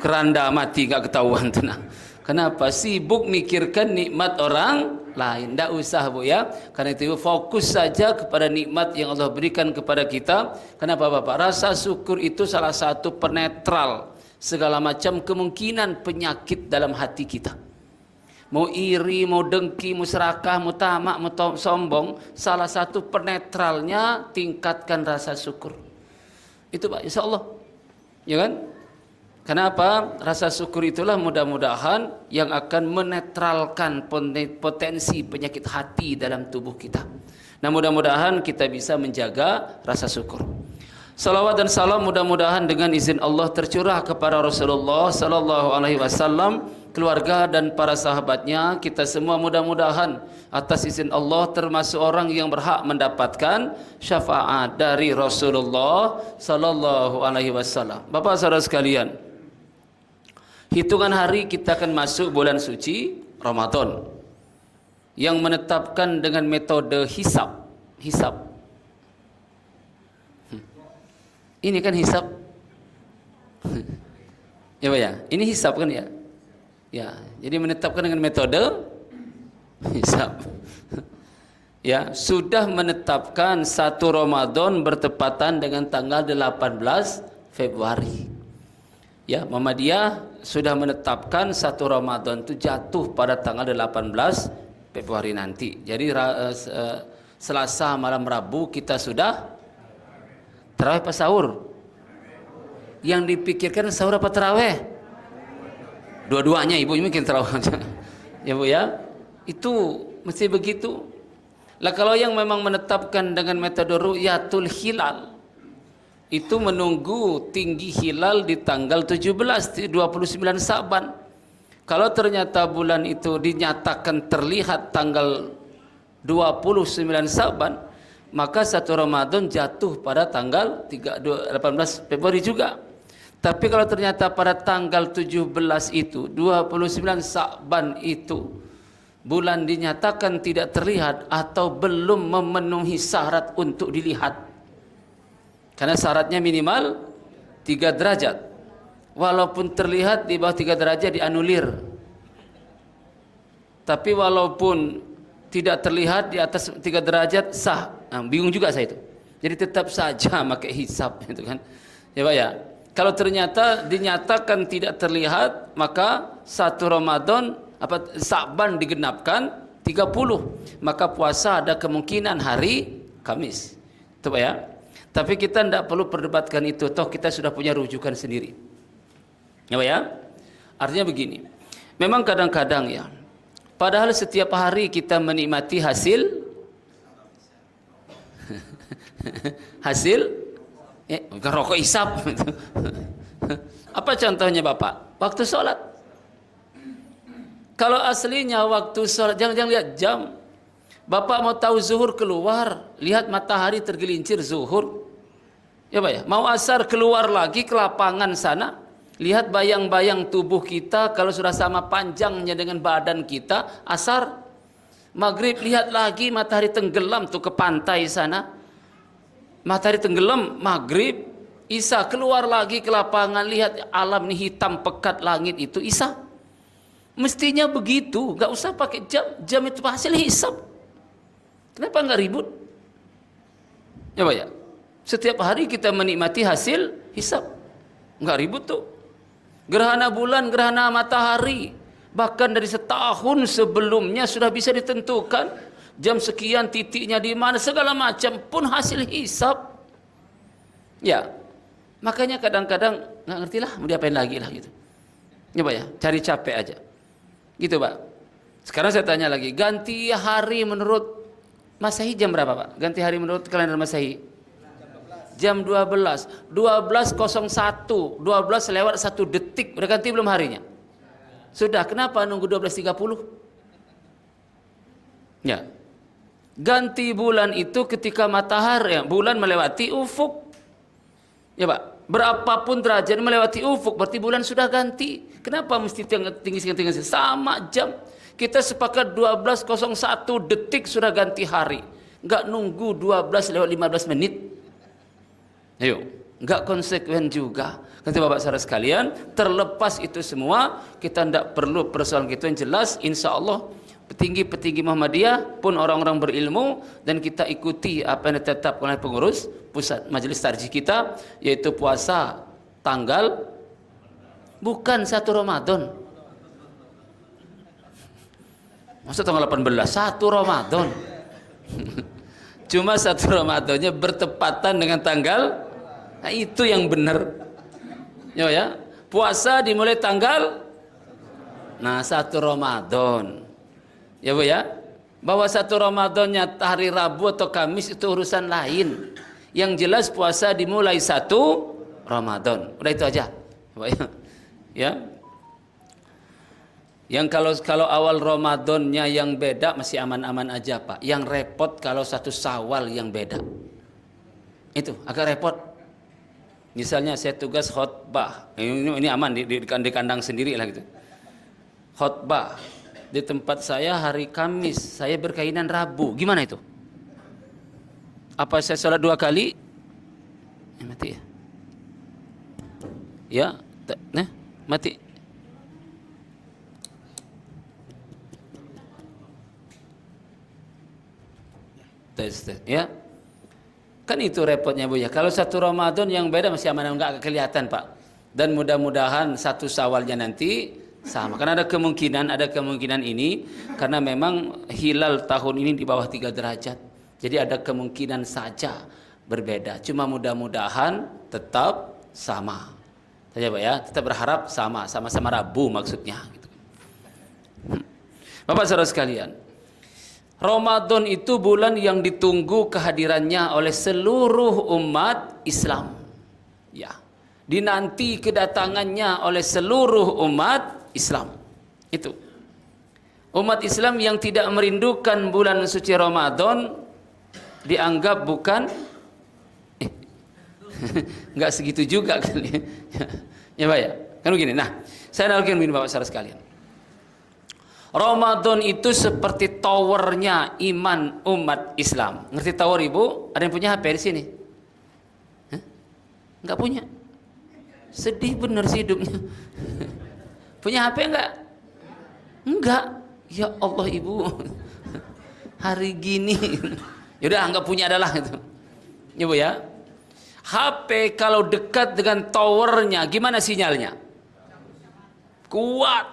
keranda mati gak ketahuan tuh. Nah, kenapa? Sibuk mikirkan nikmat orang lain. Tidak usah Bu ya. Karena itu fokus saja kepada nikmat yang Allah berikan kepada kita. Kenapa Bapak? Rasa syukur itu salah satu penetral segala macam kemungkinan penyakit dalam hati kita. Mau iri, mau dengki, mau serakah, mau tamak, mau sombong, salah satu penetralnya tingkatkan rasa syukur. Itu Pak, insya Allah. Ya kan? Kenapa? Rasa syukur itulah mudah-mudahan yang akan menetralkan potensi penyakit hati dalam tubuh kita. Nah mudah-mudahan kita bisa menjaga rasa syukur. Salawat dan salam mudah-mudahan dengan izin Allah tercurah kepada Rasulullah Sallallahu Alaihi Wasallam, keluarga dan para sahabatnya. Kita semua mudah-mudahan atas izin Allah termasuk orang yang berhak mendapatkan syafaat dari Rasulullah Sallallahu Alaihi Wasallam. Bapak saudara sekalian, hitungan hari kita akan masuk bulan suci Ramadan yang menetapkan dengan metode hisab. Ini kan hisab. Ya Pak ya, ini hisab kan ya. Ya, jadi menetapkan dengan metode hisab. Ya, sudah menetapkan 1 Ramadan bertepatan dengan tanggal 18 Februari. Ya, Muhammadiyah sudah menetapkan 1 Ramadan itu jatuh pada tanggal 18 Februari nanti. Jadi Selasa malam Rabu kita sudah tarawih apa sahur? Yang dipikirkan sahur apa tarawih? Dua-duanya Ibu mungkin tarawih. Ya Bu ya. Itu mesti begitu. Lah kalau yang memang menetapkan dengan metode ru'yatul hilal, itu menunggu tinggi hilal di tanggal 17 29 Sa'ban. Kalau ternyata bulan itu dinyatakan terlihat tanggal 29 Sa'ban, maka 1 Ramadan jatuh pada tanggal 18 Februari juga. Tapi kalau ternyata pada tanggal 17 itu 29 Sa'ban itu bulan dinyatakan tidak terlihat atau belum memenuhi syarat untuk dilihat, karena syaratnya minimal 3 derajat. Walaupun terlihat di bawah 3 derajat dianulir. Tapi walaupun tidak terlihat di atas 3 derajat sah. Nah, bingung juga saya itu. Jadi tetap saja pakai hisab itu kan. Ya Pak ya. Kalau ternyata dinyatakan tidak terlihat, maka 1 Ramadan Sa'ban digenapkan 30. Maka puasa ada kemungkinan hari Kamis. Itu Pak ya. Tapi kita tidak perlu perdebatkan itu, toh kita sudah punya rujukan sendiri. Ya Pak ya. Artinya begini. memang kadang-kadang ya, padahal setiap hari kita menikmati hasil bukan rokok isap. Apa contohnya Bapak? Waktu sholat. Kalau aslinya waktu sholat, jangan lihat jam. Bapak mau tahu zuhur keluar, lihat matahari tergelincir zuhur. Ya Pak ya, mau asar keluar lagi ke lapangan sana, lihat bayang-bayang tubuh kita kalau sudah sama panjangnya dengan badan kita, asar. Maghrib lihat lagi matahari tenggelam tuh ke pantai sana. Matahari tenggelam, maghrib, Isya keluar lagi ke lapangan, lihat alam ini hitam pekat langit itu, Isya. Mestinya begitu, nggak usah pakai jam. Jam itu hasil hisab. Kenapa nggak ribut? Ya Pak ya. Setiap hari kita menikmati hasil hisab, nggak ribut tuh. Gerhana bulan, gerhana matahari, bahkan dari setahun sebelumnya sudah bisa ditentukan jam sekian titiknya di mana, segala macam pun hasil hisab. Ya, makanya kadang-kadang nggak ngerti lah mau diapain lagi lah gitu. Ya Pak ya, cari capek aja. Gitu Pak. Sekarang saya tanya lagi, ganti hari menurut Masehi jam berapa Pak? Ganti hari menurut kalender Masehi? Jam 12. 12.01. 12 lewat 1 detik. Udah ganti belum harinya? Sudah. Kenapa nunggu 12.30? Ya. Ganti bulan itu ketika matahari, ya, bulan melewati ufuk. Ya Pak. Berapapun derajat melewati ufuk, berarti bulan sudah ganti. Kenapa mesti tinggi-tinggi? Sama jam. Kita sepakat 12.01 detik sudah ganti hari. Enggak nunggu 12 lewat 15 menit. Ayo, enggak konsekuen juga. Kata Bapak saudara sekalian, terlepas itu semua, kita tidak perlu persoalan gitu yang jelas. Insya Allah petinggi-petinggi Muhammadiyah pun orang-orang berilmu, dan kita ikuti apa yang ditetapkan oleh pengurus pusat majelis tarjih kita, yaitu puasa tanggal bukan 1 Ramadan. Masa tanggal 18? 1 Ramadan. Cuma 1 Ramadannya bertepatan dengan tanggal, nah itu yang benar. Ya, puasa dimulai tanggal 1 Ramadan. Ya Bu ya. Bahwa 1 Ramadannya hari Rabu atau Kamis itu urusan lain. Yang jelas puasa dimulai 1 Ramadan. Udah itu aja. Ya. Yang kalau awal Ramadannya yang beda masih aman-aman aja Pak. Yang repot kalau 1 Syawal yang beda. Itu agak repot. Misalnya saya tugas khutbah. Ini aman di kandang sendiri lah gitu. Khutbah di tempat saya hari Kamis, saya berkainan Rabu. Gimana itu? Apa saya sholat 2 kali? Mati ya. Ya, mati. Ya, kan itu repotnya Bu ya. Kalau 1 Ramadan yang beda masih aman, enggak kelihatan Pak. Dan mudah-mudahan 1 Syawalnya nanti sama. Karena ada kemungkinan ini, karena memang hilal tahun ini di bawah 3 derajat. Jadi ada kemungkinan saja berbeda. Cuma mudah-mudahan tetap sama. Saja Pak ya, tetap berharap sama-sama Rabu maksudnya. Gitu. Bapak saudara sekalian, Ramadan itu bulan yang ditunggu kehadirannya oleh seluruh umat Islam. Ya, dinanti kedatangannya oleh seluruh umat Islam. Itu. Umat Islam yang tidak merindukan bulan suci Ramadan dianggap bukan enggak segitu juga kali. Ya Pak ya. Kan begini. Nah, saya nalkin begini Bapak saudara sekalian. Ramadan itu seperti towernya iman umat Islam. Ngerti tower Ibu? Ada yang punya HP di sini? Hah? Enggak punya. Sedih bener sih hidupnya. Punya HP enggak? Enggak. Ya Allah Ibu. Hari gini. Yaudah anggap punya adalah itu. Ya Bu ya. HP kalau dekat dengan towernya gimana sinyalnya? Kuat,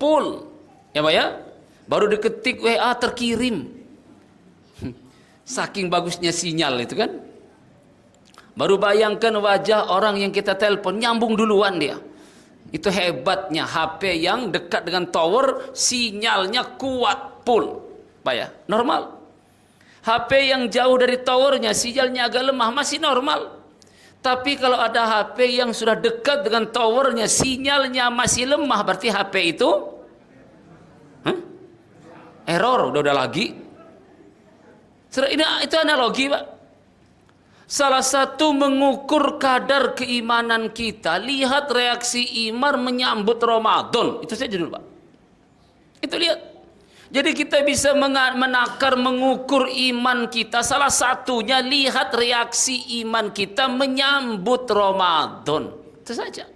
full. Ya Pak ya, baru diketik WA terkirim. Saking bagusnya sinyal itu kan. Baru bayangkan wajah orang yang kita telepon, nyambung duluan dia. Itu hebatnya HP yang dekat dengan tower, sinyalnya kuat full. Pak ya, normal. HP yang jauh dari towernya, sinyalnya agak lemah, masih normal. Tapi kalau ada HP yang sudah dekat dengan towernya, sinyalnya masih lemah, berarti HP itu error, udah lagi. Itu analogi, Pak. Salah satu mengukur kadar keimanan kita, lihat reaksi iman menyambut Ramadan. Itu saja dulu, Pak. Itu lihat. Jadi kita bisa menakar, mengukur iman kita. Salah satunya lihat reaksi iman kita menyambut Ramadan. Itu saja.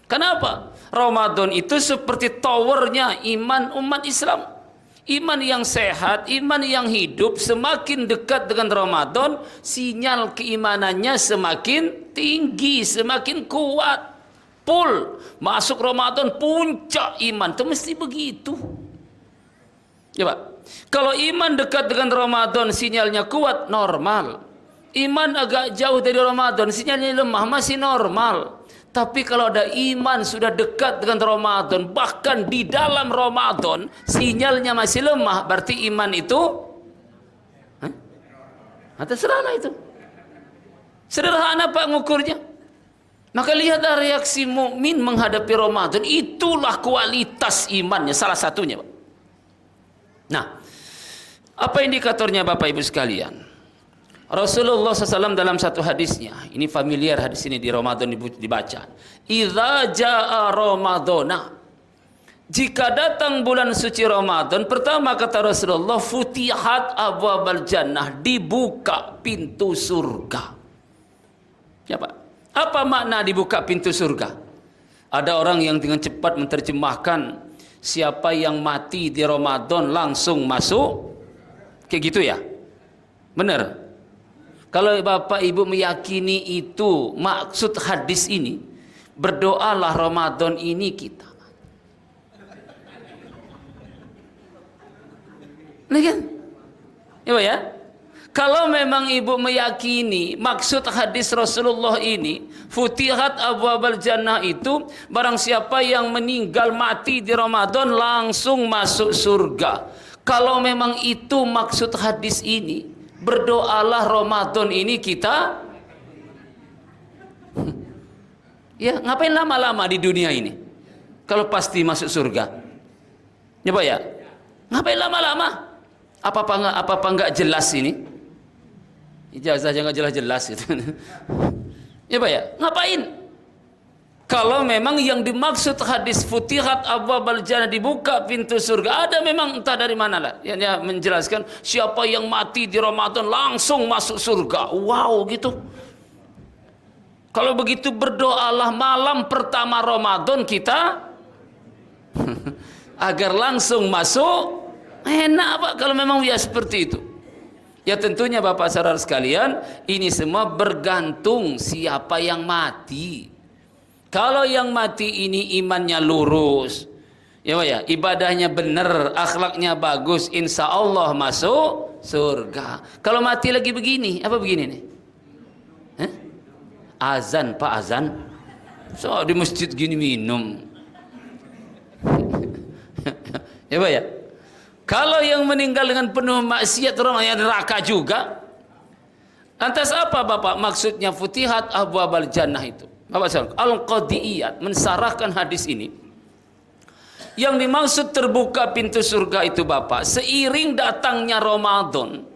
Kenapa? Ramadan itu seperti towernya iman umat Islam. Iman yang sehat, iman yang hidup, semakin dekat dengan Ramadan, sinyal keimanannya semakin tinggi, semakin kuat. Full. Masuk Ramadan, puncak iman. Itu mesti begitu. Ya Pak. Kalau iman dekat dengan Ramadan, sinyalnya kuat, normal. Iman agak jauh dari Ramadan, sinyalnya lemah, masih normal. Tapi kalau ada iman sudah dekat dengan Ramadan, bahkan di dalam Ramadan sinyalnya masih lemah, berarti iman itu terserahlah itu. Sederhana Pak ngukurnya. Maka lihatlah reaksi mukmin menghadapi Ramadan, itulah kualitas imannya salah satunya, Pak. Nah, apa indikatornya Bapak Ibu sekalian? Rasulullah SAW dalam satu hadisnya, ini familiar hadis ini di Ramadan dibaca. Idza jaa Ramadana, jika datang bulan suci Ramadan, pertama kata Rasulullah, futihat abwabal jannah, dibuka pintu surga. Ya Pak, apa makna dibuka pintu surga? Ada orang yang dengan cepat menerjemahkan, siapa yang mati di Ramadan langsung masuk, kayak gitu ya? Benar? Kalau Bapak Ibu meyakini itu maksud hadis ini, berdoalah Ramadan ini kita. Nah kan? Ya, kalau memang Ibu meyakini maksud hadis Rasulullah ini, futihat abwabal jannah itu, barang siapa yang meninggal mati di Ramadan langsung masuk surga. Kalau memang itu maksud hadis ini, berdoalah Ramadan ini kita. Ya, ngapain lama-lama di dunia ini? Kalau pasti masuk surga. Ya Pak ya? Ngapain lama-lama? Apa enggak jelas ini? Ijazahnya enggak jelas-jelas gitu. Ya Pak ya? Ngapain? Kalau memang yang dimaksud hadis futihat abwabal jannah, dibuka pintu surga, ada memang entah dari mana lah yang menjelaskan siapa yang mati di Ramadan langsung masuk surga. Wow gitu. Kalau begitu berdoalah malam pertama Ramadan kita agar langsung masuk. Enak Pak kalau memang ya seperti itu. Ya tentunya Bapak saudara sekalian, ini semua bergantung siapa yang mati. Kalau yang mati ini imannya lurus, ya Pak ya, ibadahnya benar, akhlaknya bagus, insya Allah masuk surga. Kalau mati lagi begini, apa begini nih? Azan Pak, azan. So di masjid gini minum. Ya Pak ya. Kalau yang meninggal dengan penuh maksiat, orang yang neraka juga. Lantas apa Bapak maksudnya futihat abwabal jannah itu? Bapak saudara, Al-Qadiyat mensarahkan hadis ini. Yang dimaksud terbuka pintu surga itu Bapak, seiring datangnya Ramadan,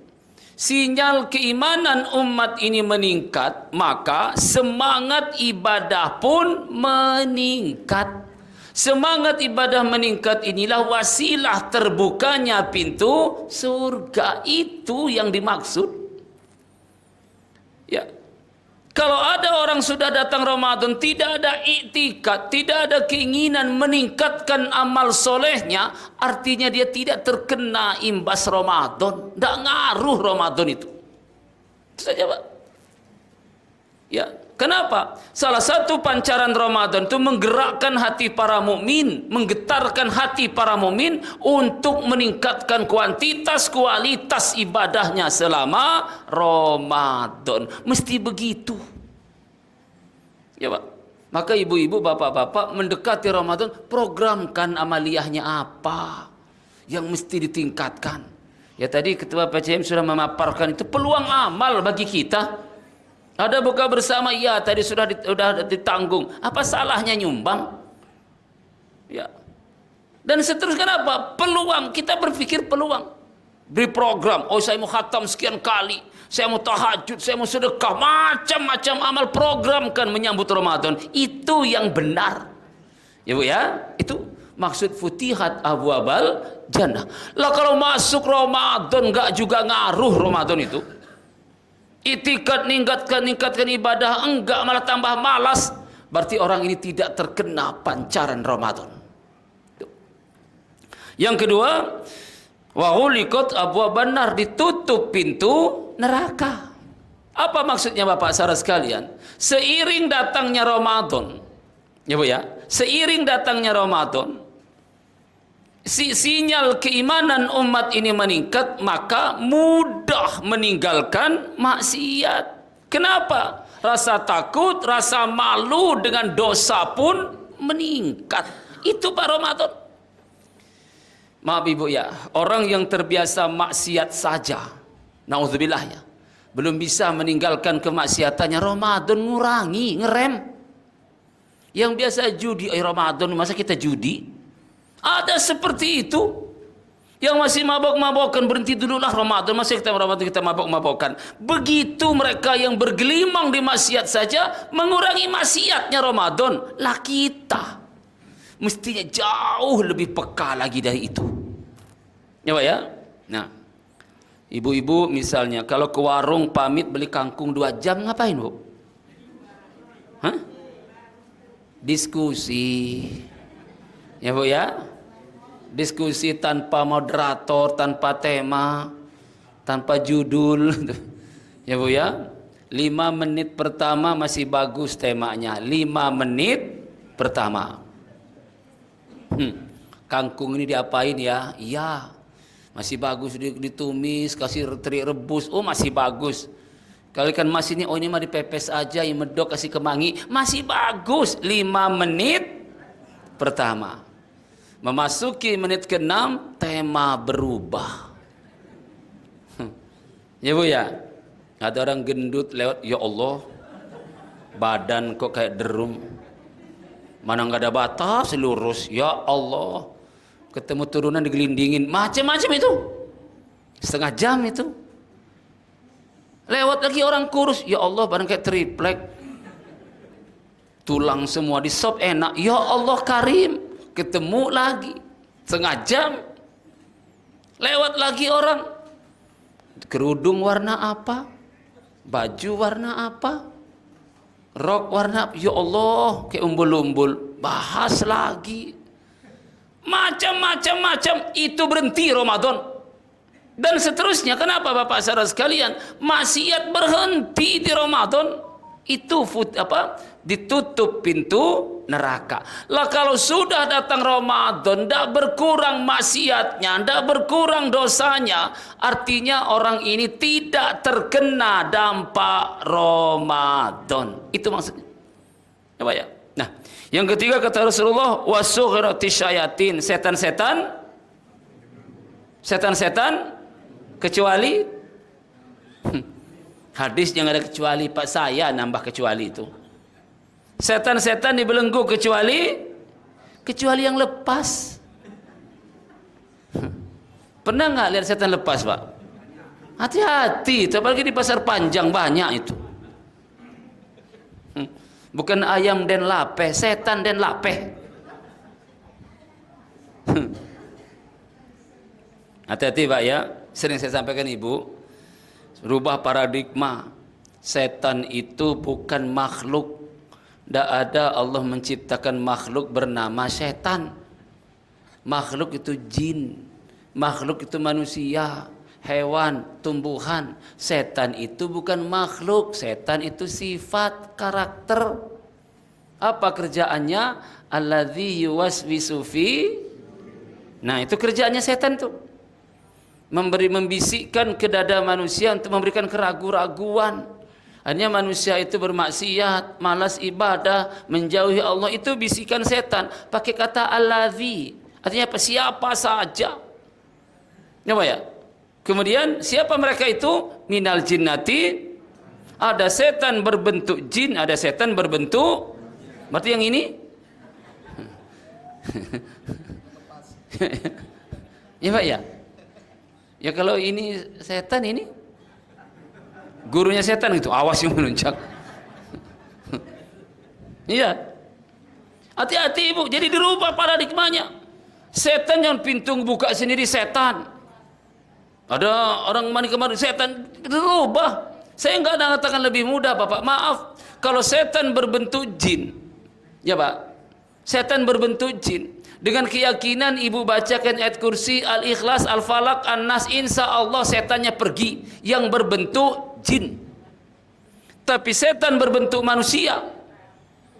sinyal keimanan umat ini meningkat, maka semangat ibadah pun meningkat. Semangat ibadah meningkat inilah wasilah terbukanya pintu surga. Itu yang dimaksud. Ya. Kalau ada orang sudah datang Ramadan, tidak ada iktikad, tidak ada keinginan meningkatkan amal solehnya, artinya dia tidak terkena imbas Ramadan. Tidak ngaruh Ramadan itu. Itu saja Pak. Ya, kenapa? Salah satu pancaran Ramadan itu menggerakkan hati para mukmin, menggetarkan hati para mukmin untuk meningkatkan kuantitas kualitas ibadahnya selama Ramadan. Mesti begitu. Ya Pak. Maka ibu-ibu, bapak-bapak mendekati Ramadan, programkan amaliyahnya apa yang mesti ditingkatkan. Ya tadi Ketua PCM sudah memaparkan itu peluang amal bagi kita. Ada buka bersama, ya tadi sudah ditanggung. Apa salahnya nyumbang? Ya. Dan seterusnya apa? Peluang, kita berpikir peluang. Beri program, oh saya mau khatam sekian kali, saya mau tahajud, saya mau sedekah, macam-macam amal programkan menyambut Ramadan. Itu yang benar. Ya Bu ya, itu maksud futihat abwabal jannah. Lah kalau masuk Ramadan enggak juga ngaruh Ramadan itu. Itikat ningkatkan ibadah enggak, malah tambah malas. Berarti orang ini tidak terkena pancaran Ramadan. Yang kedua, wa ghuliqat abwaban nar, ditutup pintu neraka. Apa maksudnya Bapak saudara sekalian? Seiring datangnya Ramadan, ya Bu ya, seiring datangnya Ramadan, sinyal keimanan umat ini meningkat, maka mudah meninggalkan maksiat. Kenapa? Rasa takut, rasa malu dengan dosa pun meningkat. Itu Pak Ramadan. Maaf ibu ya, orang yang terbiasa maksiat saja, naudzubillah ya, belum bisa meninggalkan kemaksiatannya. Ramadan ngurangi, ngerem. Yang biasa judi, Ramadan masa kita judi? Ada seperti itu. Yang masih mabok-mabokan, berhenti dulu lah Ramadan, masih kita Ramadan kita mabok-mabokan. Begitu mereka yang bergelimang di maksiat saja mengurangi maksiatnya Ramadan, lah kita mestinya jauh lebih peka lagi dari itu. Ya Pak ya? Nah, ibu-ibu misalnya kalau ke warung pamit beli kangkung 2 jam ngapain Bu? Hah? Diskusi. Ya Bu ya? Diskusi tanpa moderator, tanpa tema, tanpa judul. Ya Bu ya? 5 menit pertama masih bagus temanya. 5 menit pertama. Kangkung ini diapain ya? Iya, masih bagus, ditumis, kasih teri rebus, oh masih bagus. Kalau ikan mas ini, oh ini mah dipepes aja, yang medok kasih kemangi, masih bagus. 5 menit pertama. Memasuki menit ke-6, tema berubah. Ya Bu ya, ada orang gendut lewat, ya Allah, badan kok kayak derum. Mana nggak ada batas, lurus, ya Allah. Ketemu turunan digelindingin, macam-macam itu. Setengah jam itu. Lewat lagi orang kurus, ya Allah badan kayak triplek. Tulang semua di sop enak, ya Allah karim. Ketemu lagi, setengah jam. Lewat lagi orang, kerudung warna apa, baju warna apa, rok warna, ya Allah kayak umbul-umbul, bahas lagi, macam-macam. Itu berhenti Ramadan dan seterusnya. Kenapa Bapak saudara sekalian? Maksiat berhenti di Ramadan, itu ditutup pintu neraka. Lah kalau sudah datang Ramadan, tidak berkurang maksiatnya, tidak berkurang dosanya, artinya orang ini tidak terkena dampak Ramadan. Itu maksudnya. Apa ya? Nah, yang ketiga kata Rasulullah, wasughirati syayatin, setan-setan kecuali hadis yang ada kecuali, Pak, saya nambah kecuali itu. Setan-setan dibelenggu kecuali yang lepas. Pernah nggak lihat setan lepas, Pak? Hati-hati, apalagi di pasar Panjang banyak itu. Bukan ayam dan lapeh, setan dan lapeh. Hati-hati Pak ya, sering saya sampaikan Ibu, rubah paradigma. Setan itu bukan makhluk. Tidak ada Allah menciptakan makhluk bernama setan. Makhluk itu jin, makhluk itu manusia, hewan, tumbuhan. Setan itu bukan makhluk, setan itu sifat, karakter. Apa kerjaannya? Alladzi yuwaswisu fi. Nah, itu kerjaannya setan tuh. Membisikkan ke dada manusia untuk memberikan keraguan-raguan. Hanya manusia itu bermaksiat, malas ibadah, menjauhi Allah, itu bisikan setan. Pakai kata alladzi, artinya apa? Siapa saja. Apa ya? Kemudian siapa mereka itu? Minal jinnati, ada setan berbentuk jin, ada setan berbentuk, berarti yang ini ya Pak ya? Ya kalau ini setan, ini gurunya setan itu, awas yang meluncak. Iya. Hati-hati Ibu, jadi dirubah paradigmanya. Setan yang pintu buka sendiri setan. Ada orang mandi kemarin setan, dirubah. Saya enggak mengatakan lebih mudah Bapak, maaf. Kalau setan berbentuk jin, ya Pak, setan berbentuk jin, dengan keyakinan Ibu bacakan ayat kursi, Al-Ikhlas, Al-Falaq, An-Nas, insya Allah setannya pergi. Yang berbentuk jin. Tapi setan berbentuk manusia,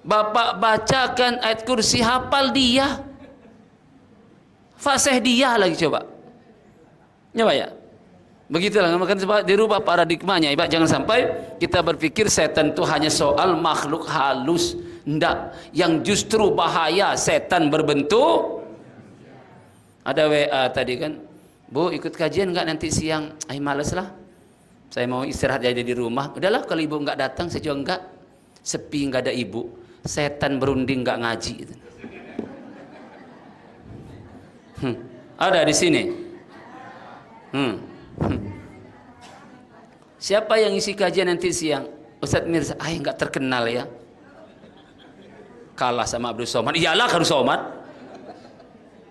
Bapak bacakan ayat kursi, hafal dia, fasih dia lagi coba. Ya Pak ya? Begitulah, makanya dirubah paradigmanya. Ibu jangan sampai kita berpikir setan itu hanya soal makhluk halus. Ndak, yang justru bahaya setan berbentuk. Ada WA tadi kan, Bu ikut kajian nggak nanti siang? Males lah, saya mau istirahat aja di rumah. Udahlah kalau ibu nggak datang, saya juga nggak. Sepi, nggak ada ibu, setan berunding nggak ngaji. Ada di sini. Siapa yang isi kajian nanti siang? Ustadz Mirza, nggak terkenal ya. Kalah sama Abdul Somad. Iyalah Abdul Somad.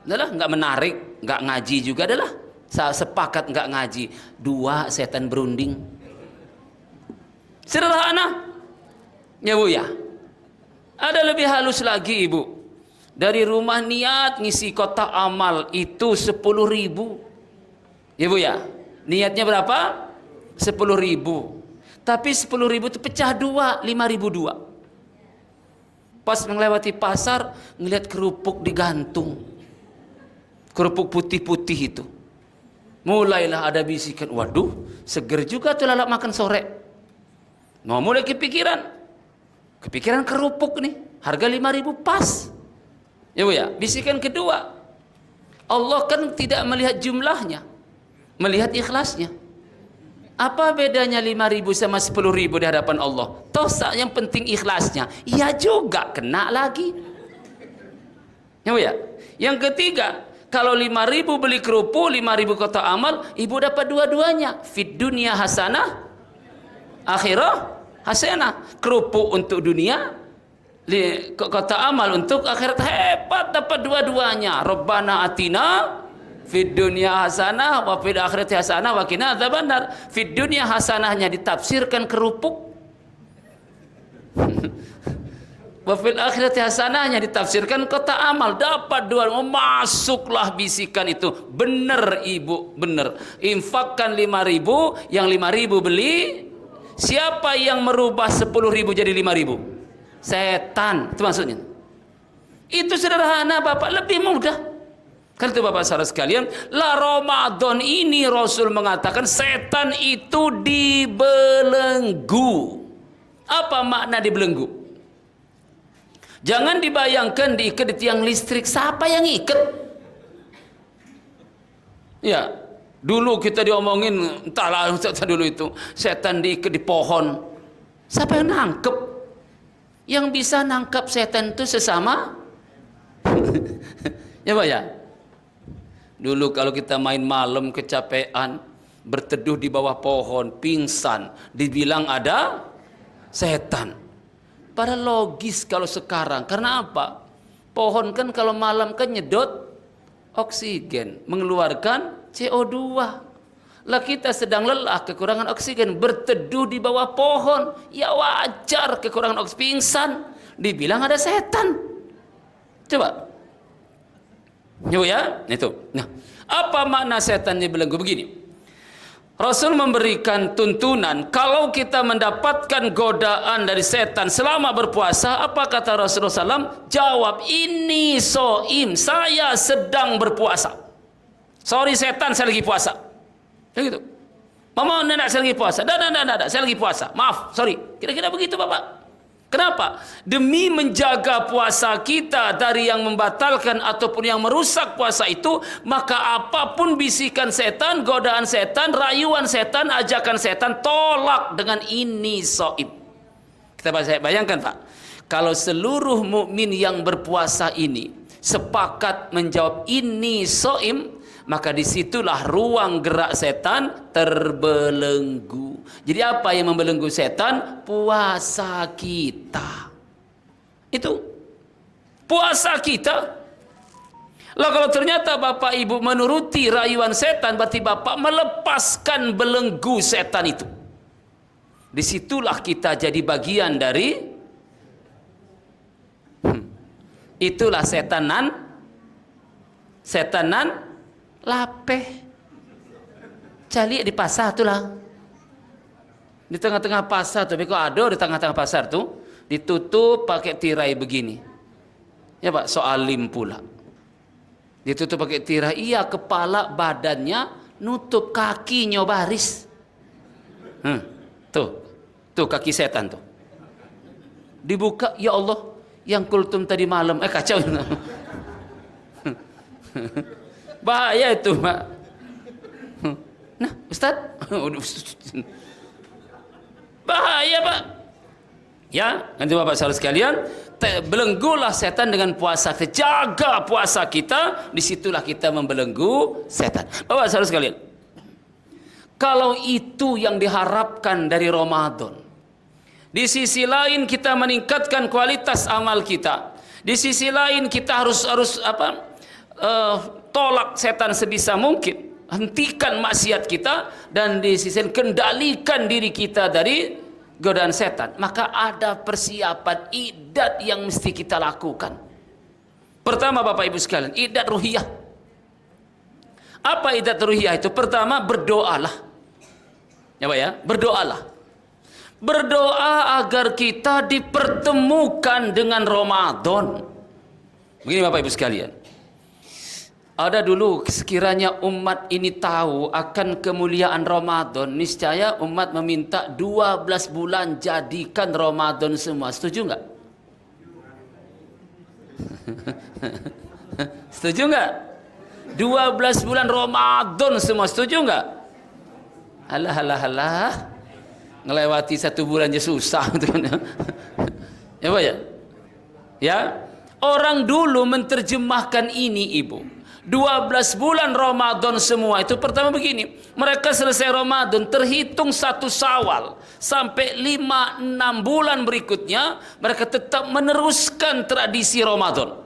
Adalah nggak menarik, nggak ngaji juga adalah. Sepakat nggak ngaji. Dua setan berunding. Sederhana. Ya Bu ya. Ada lebih halus lagi Ibu. Dari rumah niat ngisi kotak amal itu 10.000. Ya Bu ya. Niatnya berapa? 10.000. Tapi 10.000 itu pecah dua, 5.002. Pas melewati pasar, ngelihat kerupuk digantung, kerupuk putih-putih itu, mulailah ada bisikan, waduh, seger juga tuh lalap makan sore. Mau mulai kepikiran kerupuk nih, harga 5.000 pas. Ya Bu ya. Bisikan kedua, Allah kan tidak melihat jumlahnya, melihat ikhlasnya. Apa bedanya 5.000 sama 10.000 di hadapan Allah? Toh yang penting ikhlasnya. Iya juga, kena lagi. Ya Bu ya. Yang ketiga, kalau 5.000 beli kerupuk, 5.000 kotak amal, ibu dapat dua-duanya. Fid dunia hasanah, akhirah hasanah. Kerupuk untuk dunia, kotak amal untuk akhirat. Hebat, dapat dua-duanya. Rabbana atina fid dunya hasanah wa fil akhirati hasanah wa qina adzabannar. Fid dunya hasanahnya ditafsirkan kerupuk. Wa fil akhirati hasanahnya ditafsirkan kotak amal. Dapat dua, masuklah bisikan itu. Benar Ibu, benar. Infakkan 5.000, yang 5.000 beli. Siapa yang merubah 10.000 jadi 5.000? Setan, itu maksudnya. Itu sederhana Bapak, lebih mudah. Karena itu Bapak saudara sekalian, lah Ramadan ini Rasul mengatakan setan itu dibelenggu. Apa makna dibelenggu? Jangan dibayangkan diikat di tiang listrik. Siapa yang ikat? Ya, dulu kita diomongin, entahlah dulu itu, setan diikat di pohon. Siapa yang nangkep? Yang bisa nangkap setan itu sesama. Ya Pak ya. Dulu kalau kita main malam kecapean, berteduh di bawah pohon, pingsan, dibilang ada setan. Padahal logis kalau sekarang. Karena apa? Pohon kan kalau malam kan nyedot oksigen, mengeluarkan CO2. Lah kita sedang lelah, kekurangan oksigen, berteduh di bawah pohon, ya wajar kekurangan oksigen, pingsan, dibilang ada setan. Coba. Ya, itu. Nah, apa makna setan dibelenggu? Begini. Rasul memberikan tuntunan, kalau kita mendapatkan godaan dari setan selama berpuasa, apa kata Rasulullah SAW? Jawab, ini soim, saya sedang berpuasa. Sorry setan, saya lagi puasa. Ya gitu. Mama, nak saya lagi puasa. Dah, saya lagi puasa. Maaf, sorry. Kira-kira begitu Bapak. Kenapa? Demi menjaga puasa kita dari yang membatalkan ataupun yang merusak puasa itu, maka apapun bisikan setan, godaan setan, rayuan setan, ajakan setan, tolak dengan ini soib. Kita bayangkan Pak, kalau seluruh mukmin yang berpuasa ini sepakat menjawab ini soim, maka disitulah ruang gerak setan terbelenggu. Jadi apa yang membelenggu setan? Puasa kita. Itu puasa kita. Lah kalau ternyata Bapak Ibu menuruti rayuan setan, berarti Bapak melepaskan belenggu setan itu. Disitulah kita jadi bagian dari itulah setanan lapeh cali di pasar tu lah, di tengah-tengah pasar tu, beko ada di tengah-tengah pasar tu ditutup pakai tirai begini ya Pak, soalim pula ditutup pakai tirai, iya kepala badannya nutup, kakinya baris. Tuh kaki setan tuh dibuka, ya Allah yang kultum tadi malam, kacau. Bahaya itu Pak. Nah Ustaz, bahaya Pak. Ya, nanti Bapak saudara sekalian, belenggulah setan dengan puasa. Jaga puasa kita, disitulah kita membelenggu setan. Bapak saudara sekalian, kalau itu yang diharapkan dari Ramadan, di sisi lain kita meningkatkan kualitas amal kita. Di sisi lain kita harus tolak setan sebisa mungkin, hentikan maksiat kita, dan di sisi lain kendalikan diri kita dari godaan setan. Maka ada persiapan idat yang mesti kita lakukan. Pertama Bapak Ibu sekalian, idat ruhiyah. Apa idat ruhiyah itu? Pertama, berdoalah. Ya Pak ya, berdoalah. Berdoa agar kita dipertemukan dengan Ramadan. Begini Bapak Ibu sekalian, ada dulu sekiranya umat ini tahu akan kemuliaan Ramadan, niscaya umat meminta 12 bulan jadikan Ramadan semua. Setuju enggak? Setuju enggak? 12 bulan Ramadan semua, setuju enggak? Alah. Ngelewati 1 bulan aja susah. Ya Pak ya? Ya, orang dulu menerjemahkan ini Ibu, 12 bulan Ramadan semua itu. Pertama begini, mereka selesai Ramadan terhitung 1 Syawal sampai 5-6 bulan berikutnya mereka tetap meneruskan tradisi Ramadan.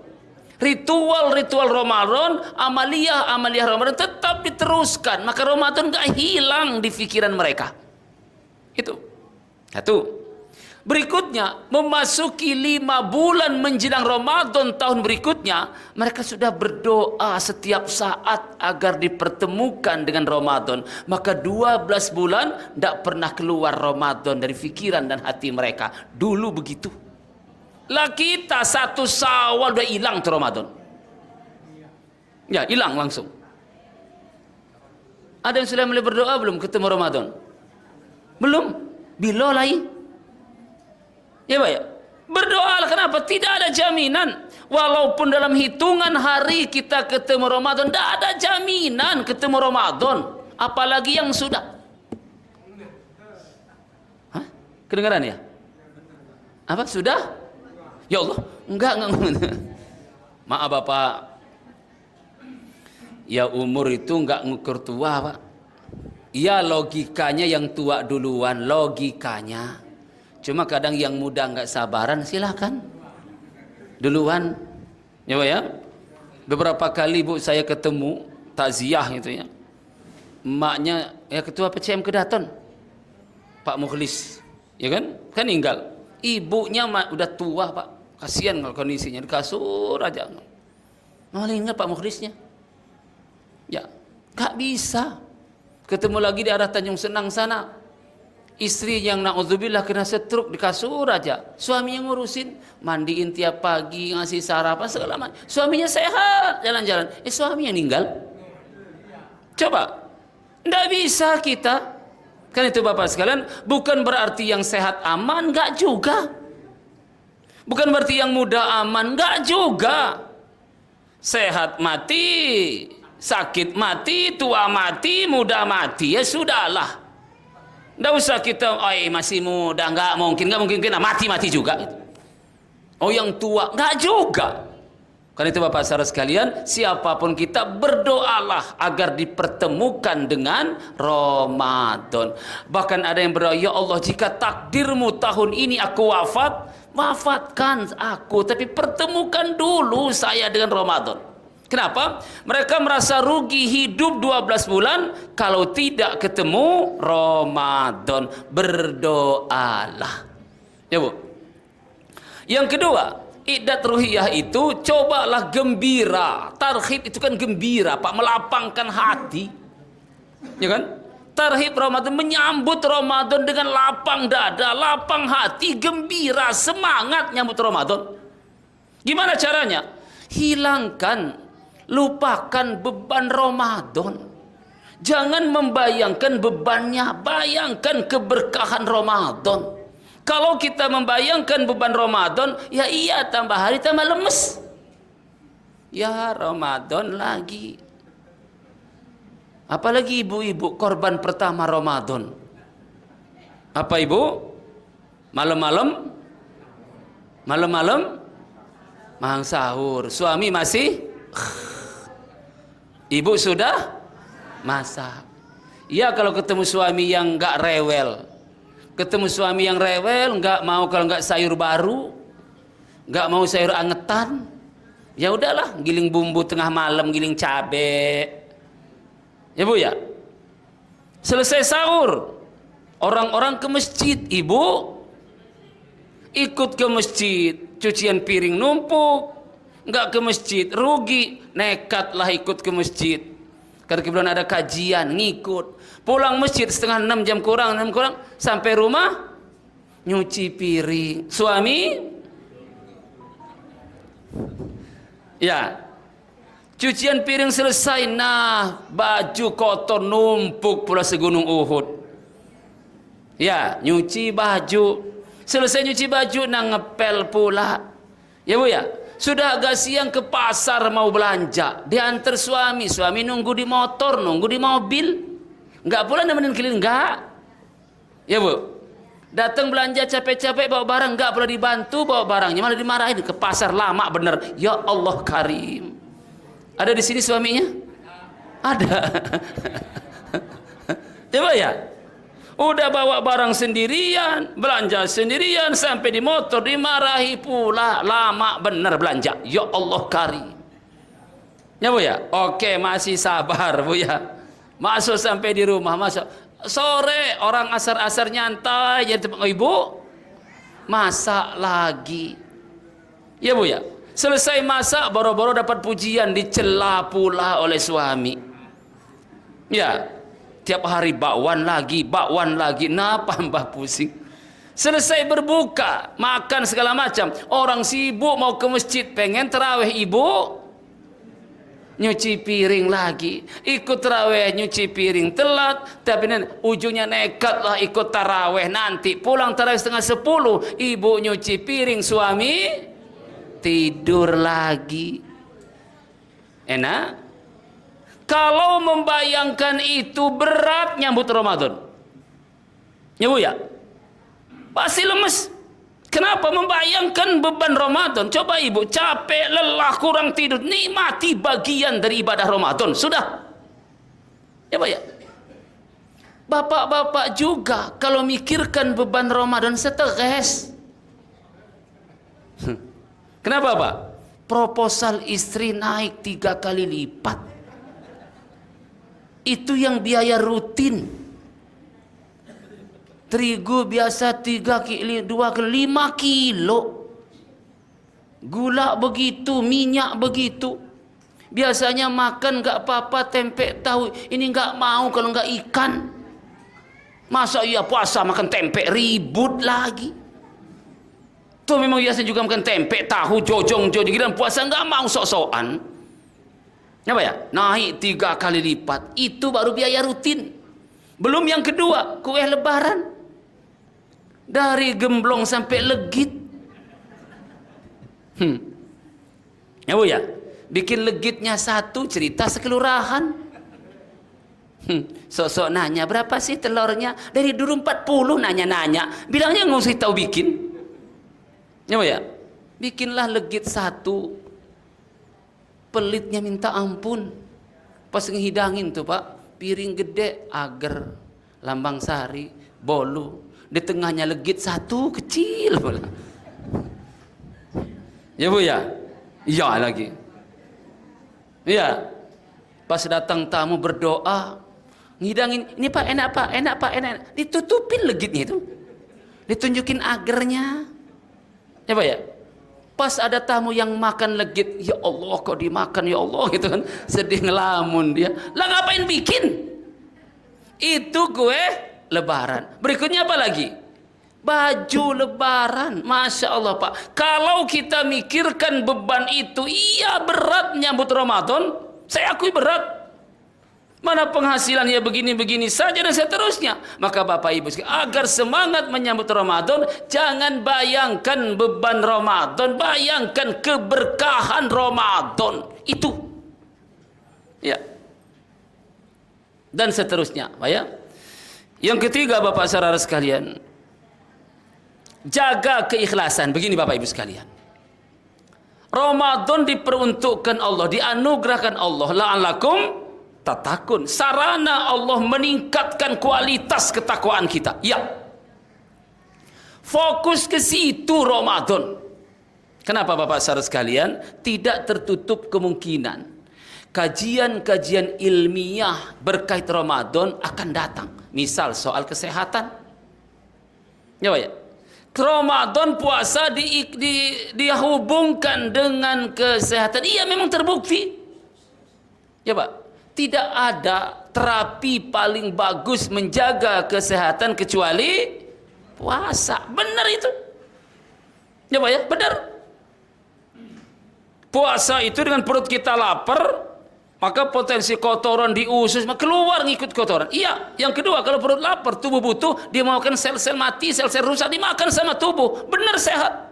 Ritual-ritual Ramadan, amaliyah Ramadan tetap diteruskan. Maka Ramadan gak hilang di pikiran mereka. Itu satu. Berikutnya, memasuki 5 bulan menjelang Ramadan tahun berikutnya, mereka sudah berdoa setiap saat agar dipertemukan dengan Ramadan. Maka 12 bulan tidak pernah keluar Ramadan dari fikiran dan hati mereka. Dulu begitu. Lah kita 1 Syawal udah hilang tuh Ramadan. Ya, hilang langsung. Ada yang sudah mulai berdoa belum ketemu Ramadan? Belum. Bila lagi? Ya Pak ya? Berdoalah. Kenapa? Tidak ada jaminan. Walaupun dalam hitungan hari kita ketemu Ramadan, tidak ada jaminan ketemu Ramadan. Apalagi yang sudah. Hah? Kedengaran ya? Apa? Sudah? Ya Allah. Enggak. Maaf Bapak. Ya umur itu enggak ngukur tua Pak. Ya logikanya yang tua duluan, logikanya. Cuma kadang yang muda nggak sabaran, silahkan duluan. Ya Pak ya. Beberapa kali Bu saya ketemu takziah gitu ya. Emaknya ya ketua PCM Kedaton, Pak Mukhlis, ya kan? Kan ninggal. Ibunya udah tua Pak, kasihan kalau kondisinya di kasur aja. Malah ingat Pak Mukhlisnya. Ya, nggak bisa. Ketemu lagi di arah Tanjung Senang sana, istri yang na'udzubillah kena stroke di kasur aja, suaminya ngurusin, mandiin tiap pagi, ngasih sarapan segala macam. Suaminya sehat, jalan-jalan, suaminya meninggal. Coba, ndak bisa kita Kan itu Bapak sekalian, bukan berarti yang sehat aman, enggak juga. Bukan berarti yang muda aman, enggak juga. Sehat mati, sakit mati, tua mati, muda mati, ya sudahlah. Enggak usah kita, masih muda, enggak mungkin mati juga. Oh yang tua, enggak juga. Karena itu Bapak saudara sekalian, siapapun kita berdoalah agar dipertemukan dengan Ramadan. Bahkan ada yang berdoa, ya Allah jika takdirmu tahun ini aku wafat, wafatkan aku, tapi pertemukan dulu saya dengan Ramadan. Kenapa? Mereka merasa rugi hidup 12 bulan kalau tidak ketemu Ramadan. Berdoalah. Ya Bu. Yang kedua, Iqdat ruhiyah itu cobalah gembira. Tarhib itu kan gembira, Pak, melapangkan hati. Ya kan? Tarhib Ramadan, menyambut Ramadan dengan lapang dada, lapang hati, gembira, semangat nyambut Ramadan. Gimana caranya? Hilangkan, lupakan beban Ramadan. Jangan membayangkan bebannya, bayangkan keberkahan Ramadan. Kalau kita membayangkan beban Ramadan, ya iya tambah hari tambah lemes. Ya Ramadan lagi. Apalagi ibu-ibu korban pertama Ramadan. Apa ibu? Malam-malam mahang sahur. Suami masih ibu sudah masak. Ya kalau ketemu suami yang enggak rewel. Ketemu suami yang rewel, enggak mau kalau enggak sayur baru, enggak mau sayur angetan, ya udahlah, giling bumbu tengah malam, giling cabe. Ya Bu ya. Selesai sahur, orang-orang ke masjid, ibu ikut ke masjid, cucian piring numpuk, enggak ke masjid, rugi, nekatlah ikut ke masjid. Karena kebetulan ada kajian, ngikut. Pulang masjid setengah 6 jam kurang, sampai rumah nyuci piring. Suami ya, cucian piring selesai, nah baju kotor numpuk pula segunung Uhud. Ya, nyuci baju. Selesai nyuci baju, nah ngepel pula. Ya Bu ya. Sudah agak siang ke pasar mau belanja, diantar suami nunggu di motor, nunggu di mobil. Enggak pula nemenin keliling, enggak. Ya Bu. Datang belanja capek-capek bawa barang, enggak pula dibantu bawa barangnya, malah dimarahin. Ke pasar lama bener. Ya Allah Karim. Ada di sini suaminya? Ada. Coba ya. Udah bawa barang sendirian, belanja sendirian, sampai di motor dimarahi pula. Lama bener belanja. Ya Allah Karim. Ya Bu ya. Oke, masih sabar Bu ya. Masuk sampai di rumah, masuk sore orang asar-asar nyantai, jadi ibu masak lagi. Ya Bu ya. Selesai masak, boro-boro dapat pujian, dicela pula oleh suami. Ya, tiap hari bakwan lagi, napa mbah pusing. Selesai berbuka, makan segala macam, orang sibuk mau ke masjid, pengen tarawih, ibu nyuci piring lagi, ikut tarawih nyuci piring telat, tapi ujungnya nekat lah ikut tarawih. Nanti pulang tarawih setengah 10, ibu nyuci piring, suami tidur lagi. Enak? Kalau membayangkan itu berat nyambut Ramadan, ya Bu ya, pasti lemes. Kenapa? Membayangkan beban Ramadan. Coba ibu capek, lelah, kurang tidur, nikmati bagian dari ibadah Ramadan. Sudah. Ya Pak ya. Bapak-bapak juga kalau mikirkan beban Ramadan stres. Kenapa Pak? Proposal istri naik 3 kali lipat. Itu yang biaya rutin. Terigu biasa 2 ke 5 kilo. Gula begitu, minyak begitu. Biasanya makan enggak apa-apa tempe tahu. Ini enggak mau kalau enggak ikan. Masa iya puasa makan tempe, ribut lagi. Tuh memang biasa juga makan tempe, tahu, jojong dan puasa enggak mau sok-sokan. Apa ya? Naik 3 kali lipat. Itu baru biaya rutin. Belum yang kedua, kue lebaran. Dari gemblong sampai legit. Ya Bu ya, bikin legitnya satu, cerita sekelurahan. Sok-sok nanya, berapa sih telurnya? Dari dulu 40 nanya-nanya. Bilangnya nggak usah tahu bikin. Ya Bu ya, bikinlah legit satu. Pelitnya minta ampun. Pas ngehidangin tuh Pak, piring gede, agar, lambang sari, bolu. Di tengahnya legit satu, kecil pula. Ya Bu ya? Iya lagi. Iya. Pas datang tamu berdoa, ngidangin, ini Pak enak Pak, enak Pak, enak. Ditutupin legitnya itu. Ditunjukin agarnya. Ya Pak ya? Pas ada tamu yang makan legit, ya Allah kok dimakan ya Allah gitu kan. Sedih ngelamun dia. Lah ngapain bikin? Itu kue lebaran. Berikutnya apa lagi? Baju lebaran. Masya Allah Pak. Kalau kita mikirkan beban itu, iya berat nyambut Ramadan. Saya akui berat. Mana penghasilannya begini-begini saja dan seterusnya. Maka Bapak Ibu agar semangat menyambut Ramadan, jangan bayangkan beban Ramadan, bayangkan keberkahan Ramadan itu. Ya. Dan seterusnya, Pak ya. Yang ketiga Bapak saudara sekalian, jaga keikhlasan. Begini Bapak Ibu sekalian. Ramadan diperuntukkan Allah, dianugerahkan Allah la'allakum tatakun. Sarana Allah meningkatkan kualitas ketakwaan kita. Ya. Fokus ke situ Ramadan. Kenapa Bapak saudara sekalian? Tidak tertutup kemungkinan kajian-kajian ilmiah berkait Ramadan akan datang. Misal soal kesehatan. Ya Pak ya. Ramadan puasa dihubungkan dengan kesehatan. Iya memang terbukti. Ya Pak. Tidak ada terapi paling bagus menjaga kesehatan kecuali puasa. Benar itu. Ya Pak ya, benar. Puasa itu dengan perut kita lapar, maka potensi kotoran di usus keluar ngikut kotoran. Iya. Yang kedua, kalau perut lapar, tubuh butuh, dia makan sel-sel mati, sel-sel rusak, dimakan sama tubuh. Benar sehat.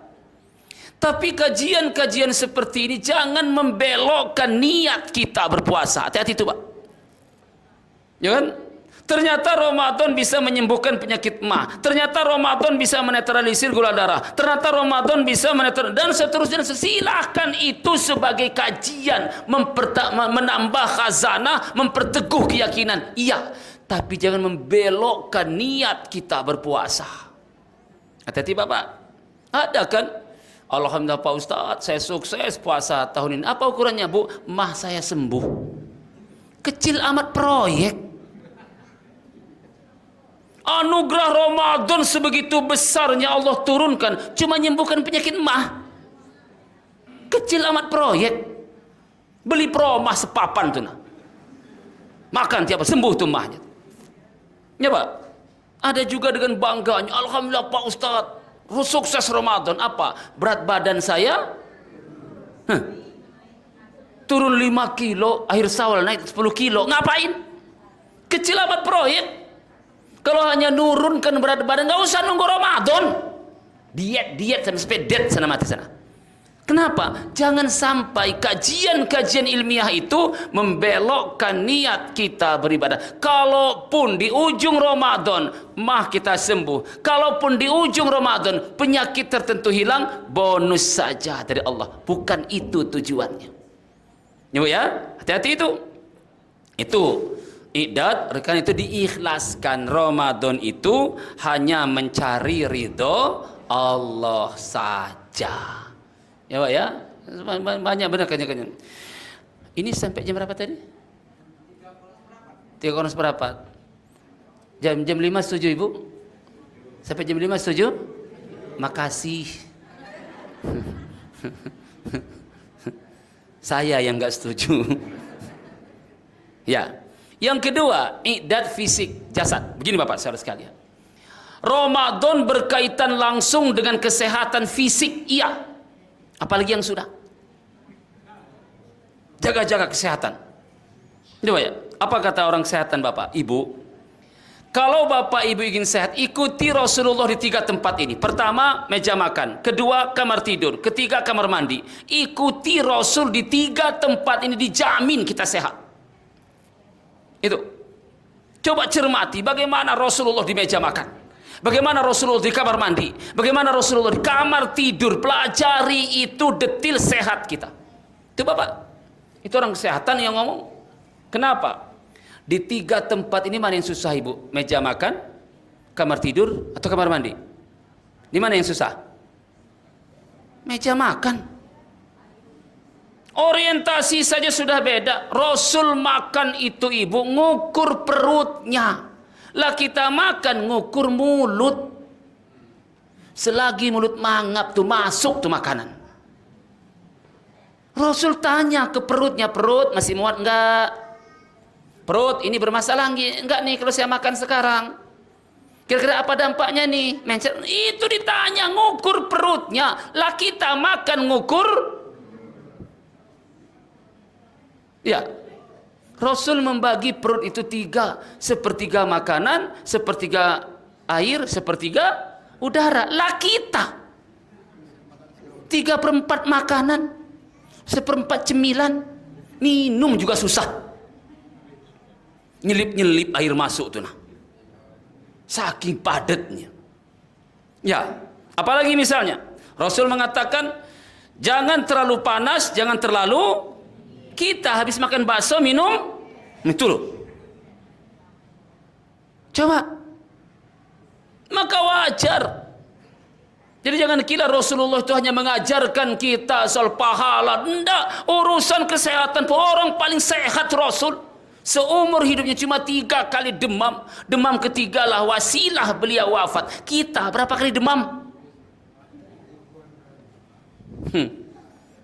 Tapi kajian-kajian seperti ini jangan membelokkan niat kita berpuasa. Hati-hati itu Pak. Ya kan? Ternyata Ramadan bisa menyembuhkan penyakit mah. Ternyata Ramadan bisa menetralisir gula darah. Ternyata Ramadan bisa dan seterusnya. Silahkan itu sebagai kajian. Menambah khazanah, memperteguh keyakinan. Iya. Tapi jangan membelokkan niat kita berpuasa. Hati-hati Bapak. Ada kan? Alhamdulillah Pak Ustadz, saya sukses puasa tahun ini. Apa ukurannya Bu? Mah saya sembuh. Kecil amat proyek. Anugerah Ramadan sebegitu besarnya Allah turunkan, cuma menyembuhkan penyakit mah. Kecil amat proyek. Beli promah sepapan tuh nah. Makan tiap sembuh tuh mahnya. Ya Pak. Ada juga dengan bangganya, alhamdulillah Pak Ustadz, sukses Ramadan. Apa? Berat badan saya turun 5 kilo, akhir Syawal naik 10 kilo. Ngapain? Kecil amat proyek. Kalau hanya nurunkan berat badan, nggak usah nunggu Ramadan. Diet sampai dead sana mati sana. Kenapa? Jangan sampai kajian-kajian ilmiah itu membelokkan niat kita beribadah. Kalaupun di ujung Ramadan mah kita sembuh, kalaupun di ujung Ramadan penyakit tertentu hilang, bonus saja dari Allah. Bukan itu tujuannya. Ya, hati-hati itu. Itu idat, rekan, itu diikhlaskan. Ramadan itu hanya mencari ridho Allah saja. Ya Pak ya, banyak benar kajian. Ini sampai jam berapa tadi? 3 seperempat. Jam 5 setuju Ibu? Sampai jam 5 setuju? Makasih. Saya yang nggak setuju. Ya. Yang kedua, idat fisik jasad. Begini Bapak saudara sekalian. Ramadan berkaitan langsung dengan kesehatan fisik, iya. Apalagi yang sudah. Jaga-jaga kesehatan. Coba ya, apa kata orang kesehatan Bapak, Ibu? Kalau Bapak Ibu ingin sehat, ikuti Rasulullah di 3 tempat ini. Pertama, meja makan. Kedua, kamar tidur. Ketiga, kamar mandi. Ikuti Rasul di 3 tempat ini, dijamin kita sehat. Itu. Coba cermati bagaimana Rasulullah di meja makan. Bagaimana Rasulullah di kamar mandi. Bagaimana Rasulullah di kamar tidur. Pelajari itu detil sehat kita. Itu Bapak. Itu orang kesehatan yang ngomong. Kenapa? Di 3 tempat ini mana yang susah Ibu? Meja makan, kamar tidur, atau kamar mandi? Di mana yang susah? Meja makan. Orientasi saja sudah beda. Rasul makan itu Ibu ngukur perutnya. Lah kita makan ngukur mulut. Selagi mulut mangap tuh masuk tuh makanan. Rasul tanya ke perutnya, perut masih muat enggak? Perut ini bermasalah enggak nih kalau saya makan sekarang? Kira-kira apa dampaknya nih? Itu ditanya, ngukur perutnya. Lah kita makan ngukur. Ya. Rasul membagi perut itu 3. Sepertiga makanan, sepertiga air, sepertiga udara. Lah kita 3/4 makanan, 1/4 cemilan, minum juga susah. Nyelip-nyelip air masuk tuh nah. Saking padatnya. Ya, apalagi misalnya Rasul mengatakan jangan terlalu panas, jangan terlalu. Kita habis makan bakso minum itu loh. Coba. Maka wajar. Jadi jangan kira Rasulullah itu hanya mengajarkan kita soal pahala. Enggak, urusan kesehatan orang paling sehat Rasul. Seumur hidupnya cuma 3 kali demam. Demam ketiga lah wasilah beliau wafat. Kita berapa kali demam?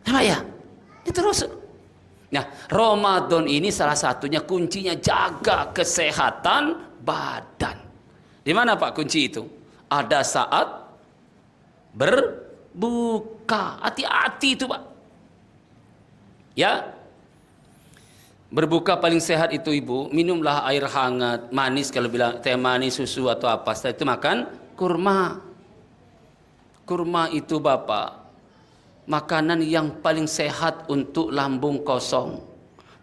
Apa ya? Itu Rasul. Nah, Ramadan ini salah satunya kuncinya jaga kesehatan badan. Di mana Pak kunci itu? Ada saat berbuka. Hati-hati itu Pak. Ya. Berbuka paling sehat itu Ibu, minumlah air hangat, manis kalau bilang teh manis, susu atau apa. Setelah itu makan kurma. Kurma itu Bapak, makanan yang paling sehat untuk lambung kosong.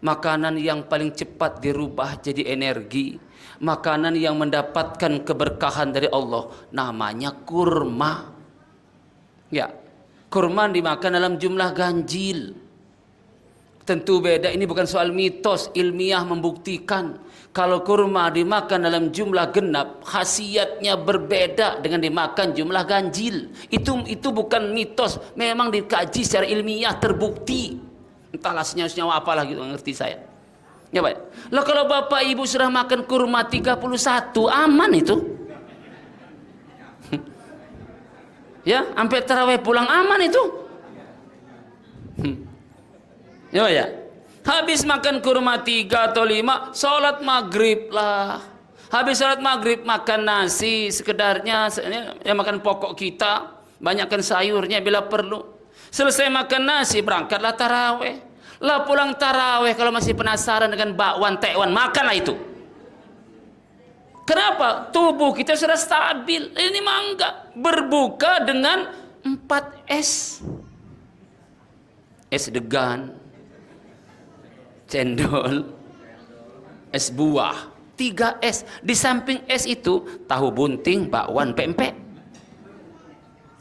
Makanan yang paling cepat dirubah jadi energi. Makanan yang mendapatkan keberkahan dari Allah. Namanya kurma. Ya, kurma dimakan dalam jumlah ganjil. Tentu beda, ini bukan soal mitos, ilmiah membuktikan kalau kurma dimakan dalam jumlah genap, khasiatnya berbeda dengan dimakan jumlah ganjil. Itu bukan mitos, memang dikaji secara ilmiah terbukti. Entahlah senyawa apalah gitu, ngerti saya. Ya baik. Lah kalau Bapak Ibu sudah makan kurma 31, aman itu. Ya, sampai tarawih pulang aman itu. Ya. Habis makan kurma 3 atau 5, sholat maghrib lah. Habis sholat maghrib makan nasi sekedarnya, ya makan pokok kita, banyakkan sayurnya bila perlu. Selesai makan nasi berangkatlah taraweh. Lah pulang taraweh kalau masih penasaran dengan bakwan tekwan, makanlah itu. Kenapa? Tubuh kita sudah stabil. Ini mangga berbuka dengan 4 es. Es degan, cendol, es buah, 3 es. Di samping es itu tahu bunting, bakwan, pempek.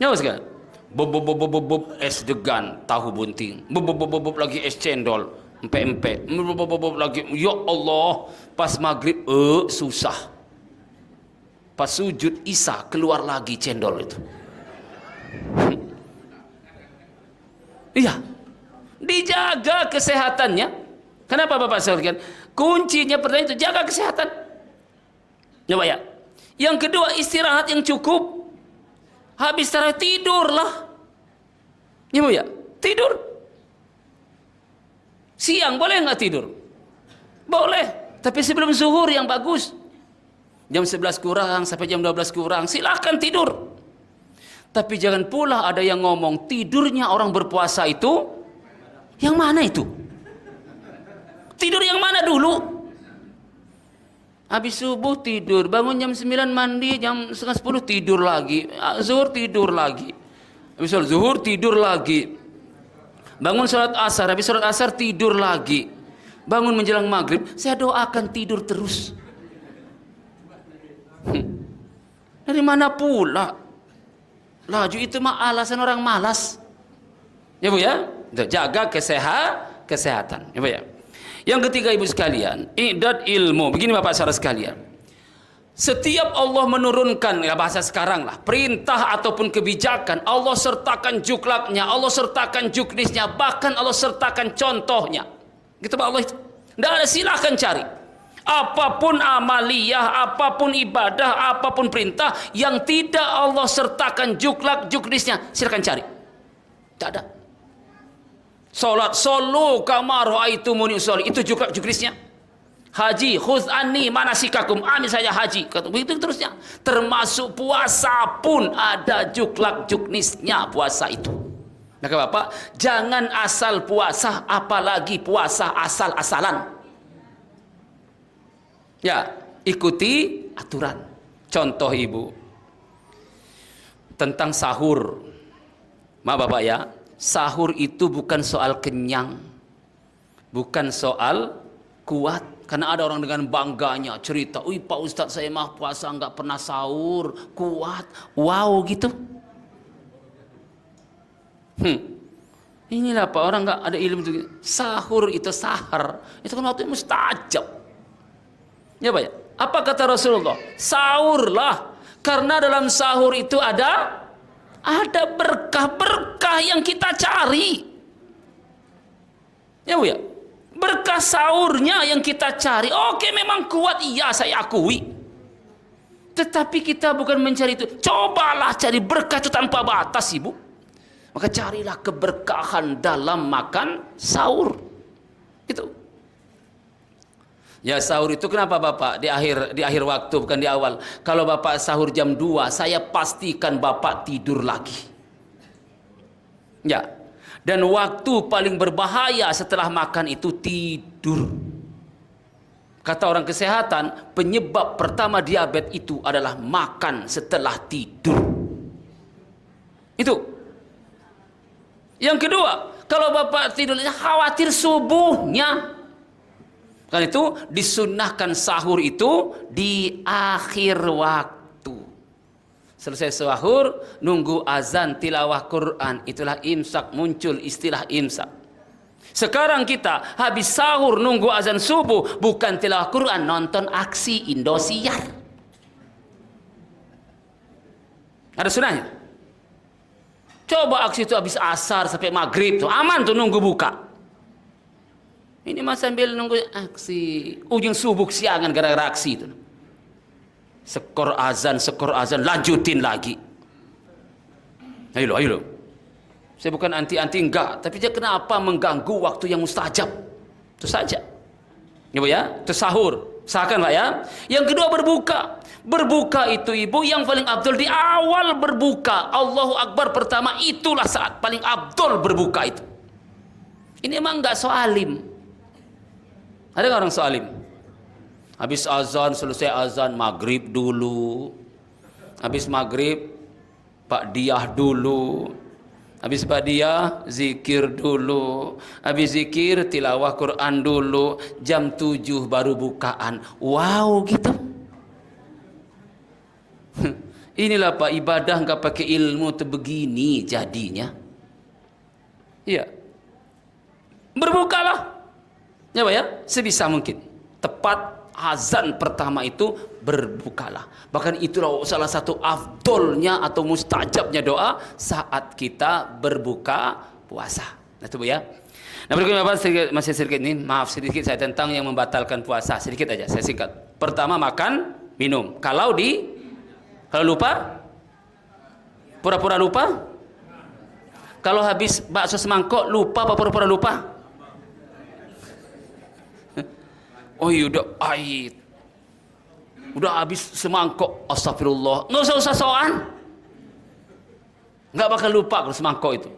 Ya sekali. Bob es degan, tahu bunting. Bob lagi es cendol, empek-empek. Bob lagi. Ya Allah, pas maghrib susah. Pas sujud Isya keluar lagi cendol itu. Iya. Dijaga kesehatannya. Kenapa Bapak sekalian? Kuncinya pertama itu jaga kesehatan. Coba ya. Yang kedua istirahat yang cukup. Habis tarawih tidurlah. Ya Bu ya, tidur. Siang boleh nggak tidur? Boleh, tapi sebelum zuhur yang bagus. Jam 11 kurang sampai jam 12 kurang silakan tidur. Tapi jangan pula ada yang ngomong tidurnya orang berpuasa itu yang mana itu? Tidur yang mana dulu? Habis subuh tidur, bangun jam 9 mandi, jam setengah 10 tidur lagi. Zuhur tidur lagi. Habis sholat zuhur tidur lagi. Bangun sholat asar, habis sholat asar tidur lagi. Bangun menjelang maghrib, saya doakan tidur terus. Dari mana pula? Laju itu mah alasan orang malas. Ya Bu ya, jaga kesehatan. Ya Bu ya. Yang ketiga ibu sekalian, i'dad ilmu. Begini Bapak saudara sekalian. Setiap Allah menurunkan, ya bahasa sekarang lah, perintah ataupun kebijakan, Allah sertakan juklaknya, Allah sertakan juknisnya, bahkan Allah sertakan contohnya. Gitu Pak Allah itu. Tidak ada, silahkan cari. Apapun amaliyah, apapun ibadah, apapun perintah yang tidak Allah sertakan juklak juknisnya, silakan cari. Tidak ada. Salat sallu kama raaitumuni usolli, itu juklak juknisnya. Haji khudz anni manasikakum, ambil saya haji. Begitu terusnya. Termasuk puasa pun ada juklak juknisnya puasa itu. Maka Bapak, jangan asal puasa, apalagi puasa asal-asalan. Ya, ikuti aturan. Contoh Ibu tentang sahur. Maaf Bapak ya, sahur itu bukan soal kenyang, bukan soal kuat. Karena ada orang dengan bangganya cerita, "Wih Pak Ustadz, saya mah puasa nggak pernah sahur, kuat." Wow gitu. Inilah Pak, orang nggak ada ilmu itu. Sahur itu sahar, itu kan waktu mustajab. Ya Pak ya. Apa kata Rasulullah? Sahurlah, karena dalam sahur itu ada berkah-berkah yang kita cari. Ya Bu ya. Berkah sahurnya yang kita cari. Oke, memang kuat, iya saya akui. Tetapi kita bukan mencari itu. Cobalah cari berkah itu tanpa batas Ibu. Maka carilah keberkahan dalam makan sahur. Itu. Ya sahur itu kenapa Bapak di akhir waktu bukan di awal. Kalau Bapak sahur jam 2, saya pastikan Bapak tidur lagi. Ya. Dan waktu paling berbahaya setelah makan itu tidur. Kata orang kesehatan, penyebab pertama diabetes itu adalah makan setelah tidur. Itu. Yang kedua, kalau Bapak tidurnya khawatir subuhnya. Kan itu disunnahkan sahur itu di akhir waktu. Selesai sahur, nunggu azan tilawah Quran. Itulah imsak, muncul istilah imsak. Sekarang kita habis sahur nunggu azan subuh, bukan tilawah Quran, nonton aksi Indosiar. Ada sunahnya. Coba aksi itu habis asar sampai maghrib tuh aman tuh nunggu buka. Ini mas sambil nunggu aksi ujung subuh siangan gara-gara aksi itu. Skor azan, lanjutin lagi. Ayo lo. Saya bukan anti-anti enggak, tapi dia kenapa mengganggu waktu yang mustajab? Itu saja. Ibu ya, itu sahur. Sahkan Pak ya. Yang kedua berbuka. Berbuka itu Ibu yang paling abdul di awal berbuka. Allahu Akbar pertama, itulah saat paling abdul berbuka itu. Ini emang enggak soalim. Ada nggak orang soalim? Habis azan, selesai azan, maghrib dulu. Habis maghrib, Pak Diah dulu. Habis Pak Diah, zikir dulu. Habis zikir, tilawah Quran dulu. Jam 7 baru bukaan. Wow gitu. Inilah Pak, ibadah nggak pakai ilmu tuh begini jadinya. Iya. Berbukalah. Ya Pak ya, sebisa mungkin. Tepat azan pertama itu berbukalah. Bahkan itulah salah satu afdolnya atau mustajabnya doa saat kita berbuka puasa. Nah itu Bu ya. Nah berikutnya Bapak masih sedikit ini, maaf sedikit saya tentang yang membatalkan puasa. Sedikit aja, saya singkat. Pertama makan, minum. Kalau lupa, pura-pura lupa. Kalau habis bakso semangkok lupa apa pura-pura lupa? Oh iya udah habis semangkok, astagfirullah, nggak usah soan, nggak bakal lupa kalau semangkok itu.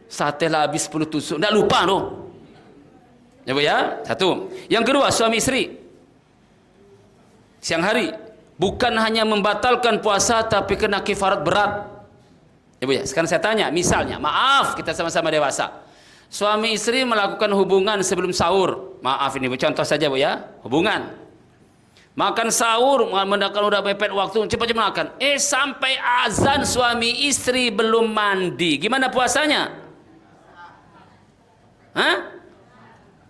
Sate lah habis 10 tusuk, nggak lupa no. Ya Bu ya, satu. Yang kedua suami istri. siang hari bukan hanya membatalkan puasa tapi kena kifarat berat. Ya Bu ya, sekarang saya tanya, misalnya, maaf kita sama-sama dewasa. Suami istri melakukan hubungan sebelum sahur. Maaf ini Bu, contoh saja Bu ya, hubungan. Makan sahur, mendakan udah mepet waktu, cepat-cepat makan. Sampai azan suami istri belum mandi. Gimana puasanya? Hah?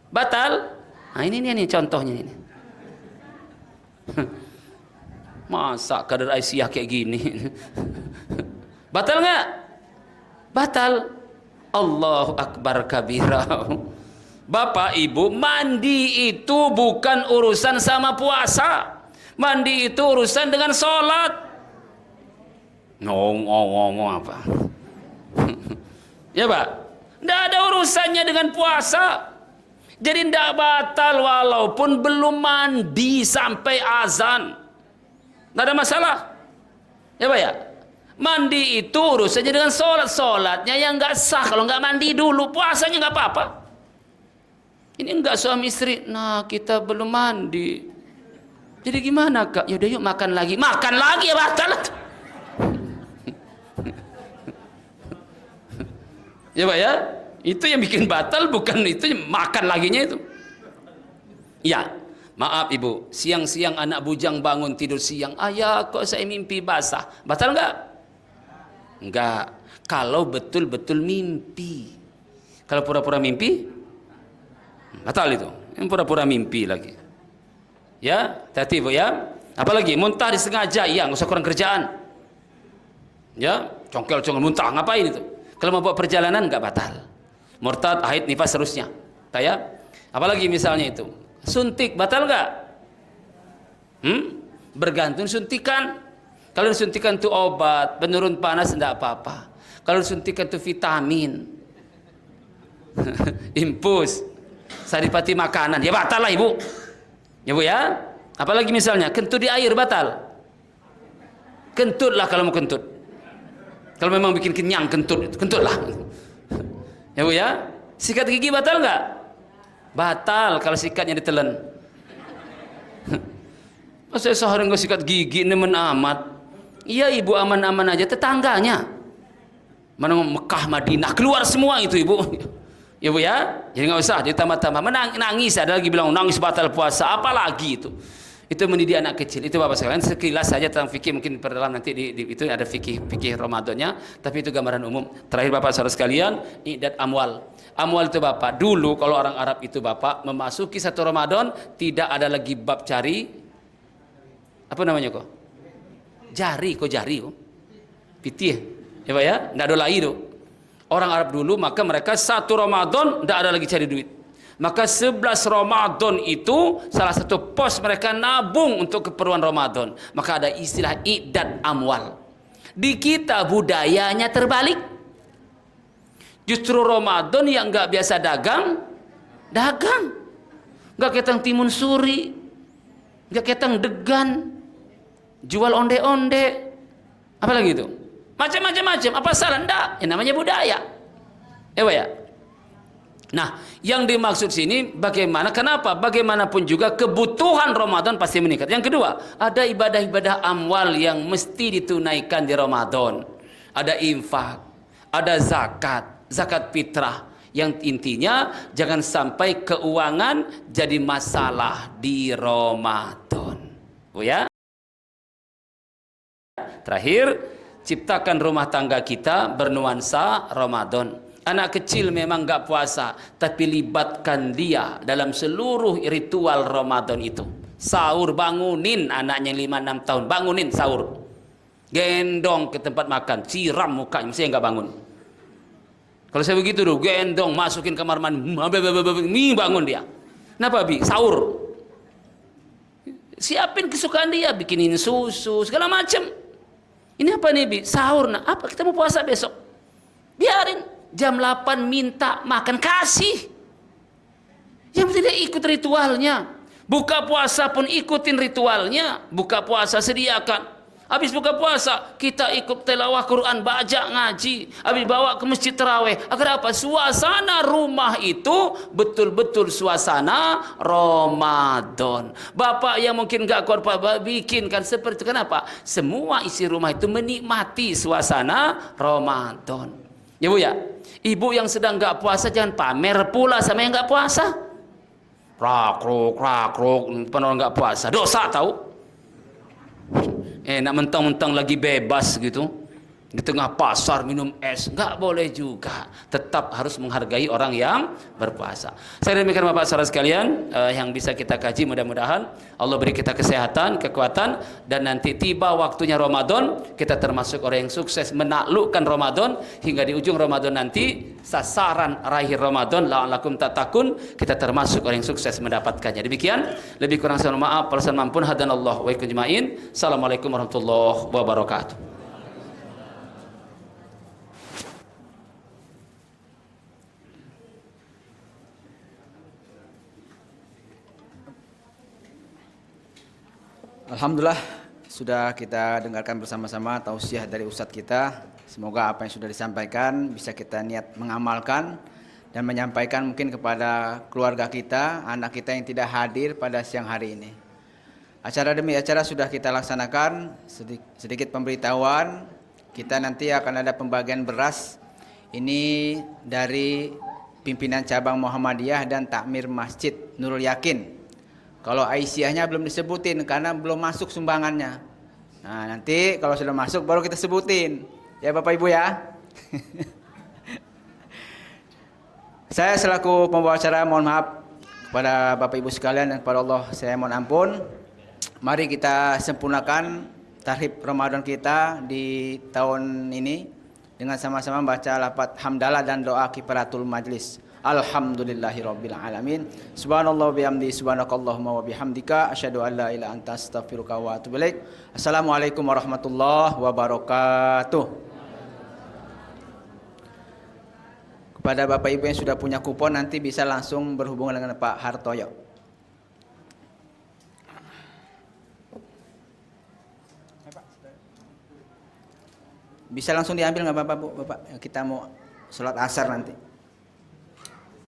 Batal? Nah ini contohnya ini. Masa kadar Aisyah kayak gini? Batal nggak? Batal. Allahu Akbar kabira. Bapak Ibu, mandi itu bukan urusan sama puasa. Mandi itu urusan dengan sholat. Ngomong apa? Ya Pak, tidak ada urusannya dengan puasa. Jadi tidak batal walaupun belum mandi sampai azan. Tidak ada masalah. Ya Pak ya. Mandi itu urusannya dengan sholat. Sholatnya yang nggak sah kalau nggak mandi dulu. Puasanya nggak apa-apa. Ini enggak suami istri. Nah kita belum mandi. Jadi gimana Kak? Yaudah yuk makan lagi. Makan lagi ya batal. Ya Pak ya. Itu yang bikin batal bukan itu, makan laginya itu. Ya, maaf Ibu, siang-siang anak bujang bangun tidur siang. Ayah kok saya mimpi basah. Batal enggak? Enggak. Kalau betul-betul mimpi. Kalau pura-pura mimpi, batal itu. Yang pura-pura mimpi lagi. Ya, hati-hati Bu ya. Apalagi muntah disengaja, ya nggak usah kurang kerjaan. Ya, congkel-congkel muntah ngapain itu? Kalau mau buat perjalanan enggak batal. Murtad, haid, nifas seterusnya. Ya. Apalagi misalnya itu suntik, batal nggak? Bergantung suntikan. Kalau suntikan itu obat penurun panas tidak apa-apa. Kalau suntikan itu vitamin, impus, saripati makanan, ya batal lah Ibu. Ya Bu ya. Apalagi misalnya kentut di air, batal. Kentutlah kalau mau kentut. Kalau memang bikin kenyang kentutlah. Ya Bu ya. Sikat gigi batal nggak? Batal kalau sikatnya ditelan. Masa sehari nggak sikat gigi nemen amat. Iya Ibu, aman-aman aja. Tetangganya mana Mekah Madinah keluar semua itu Ibu. Ya Bu ya. Jadi nggak usah ditambah-tambah. Menangis ada lagi bilang nangis batal puasa. Apalagi itu. Itu mendidik anak kecil. Itu Bapak sekalian sekilas saja tentang fikih, mungkin perdalam nanti itu ada fikih Ramadannya, tapi itu gambaran umum. Terakhir Bapak saudara sekalian, idat amwal. Amwal itu Bapak, dulu kalau orang Arab itu Bapak memasuki satu Ramadan tidak ada lagi bab cari apa namanya kok? Jari kok. Pitih. Ya Pak ya, enggak ada lagi tuh. Orang Arab dulu maka mereka satu Ramadan enggak ada lagi cari duit. Maka 11 Ramadan itu salah satu pos mereka nabung untuk keperluan Ramadan. Maka ada istilah idat amwal. Di kita budayanya terbalik. Justru Ramadan yang nggak biasa dagang. Nggak ketang timun suri, nggak ketang degan, jual onde-onde, apalagi itu, macam-macam. Apa salah? Ndak. Yang namanya budaya. Ya. Nah, yang dimaksud sini bagaimana? Kenapa? Bagaimanapun juga kebutuhan Ramadan pasti meningkat. Yang kedua, ada ibadah-ibadah amwal yang mesti ditunaikan di Ramadan. Ada infak, ada zakat fitrah. Yang intinya jangan sampai keuangan jadi masalah di Ramadan. Oh ya. Terakhir, ciptakan rumah tangga kita bernuansa Ramadan. Anak kecil memang nggak puasa, tapi libatkan dia dalam seluruh ritual Ramadan itu. Sahur, bangunin anaknya 5-6 tahun, bangunin sahur. Gendong ke tempat makan, siram mukanya, mesti nggak bangun. Kalau saya begitu dulu, gendong, masukin kamar mandi, bangun dia. Kenapa Bi? Sahur. Siapin kesukaan dia, bikinin susu, segala macam. Ini apa nih Bi? Sahur, nah apa? Kita mau puasa besok. Biarin. Jam 8 minta makan, kasih. Yang penting dia ikut ritualnya. Buka puasa pun ikutin ritualnya. Buka puasa sediakan. Habis buka puasa, kita ikut tilawah Quran, baca ngaji. Habis bawa ke masjid tarawih. Agar apa? Suasana rumah itu betul-betul suasana Ramadan. Bapak yang mungkin gak kuat bikinkan seperti itu. Kenapa? Semua isi rumah itu menikmati suasana Ramadan. Ya Bu ya. Ibu yang sedang gak puasa jangan pamer pula sama yang gak puasa. Rakruk, penolong nggak puasa, dosa tahu? Nak mentang-mentang lagi bebas gitu, di tengah pasar minum es, nggak boleh juga. Tetap harus menghargai orang yang berpuasa. Saya demikian Bapak saudara sekalian, yang bisa kita kaji, mudah-mudahan Allah beri kita kesehatan, kekuatan, dan nanti tiba waktunya Ramadan, kita termasuk orang yang sukses menaklukkan Ramadan hingga di ujung Ramadan nanti, sasaran raih Ramadan la'allakum tattaqun, kita termasuk orang yang sukses mendapatkannya. Demikian, lebih kurang saya mohon maaf, persen mampun, hadanallah wa iyyakum ajmain. Assalamualaikum warahmatullahi wabarakatuh. Alhamdulillah sudah kita dengarkan bersama-sama tausiah dari Ustadz kita. Semoga apa yang sudah disampaikan bisa kita niat mengamalkan dan menyampaikan mungkin kepada keluarga kita, anak kita yang tidak hadir pada siang hari ini. Acara demi acara sudah kita laksanakan. Sedikit pemberitahuan, kita nanti akan ada pembagian beras. Ini dari pimpinan cabang Muhammadiyah dan takmir Masjid Nurul Yakin. Kalau Aisyahnya belum disebutin karena belum masuk sumbangannya. Nah, nanti kalau sudah masuk baru kita sebutin. Ya Bapak Ibu ya. Saya selaku pembawa acara mohon maaf kepada Bapak Ibu sekalian dan kepada Allah saya mohon ampun. Mari kita sempurnakan tarhib Ramadan kita di tahun ini dengan sama-sama baca lafaz hamdalah dan doa kifaratul majlis. Alhamdulillahirabbil alamin. Subhanallah bihamdi subhanakallahumma wa bihamdika asyhadu an la ilaha illa anta astaghfiruka wa atubu ilaik. Assalamualaikum warahmatullahi wabarakatuh. Kepada Bapak Ibu yang sudah punya kupon nanti bisa langsung berhubungan dengan Pak Hartoyo. Bisa langsung diambil nggak Bapak Bu? Bapak kita mau sholat asar nanti.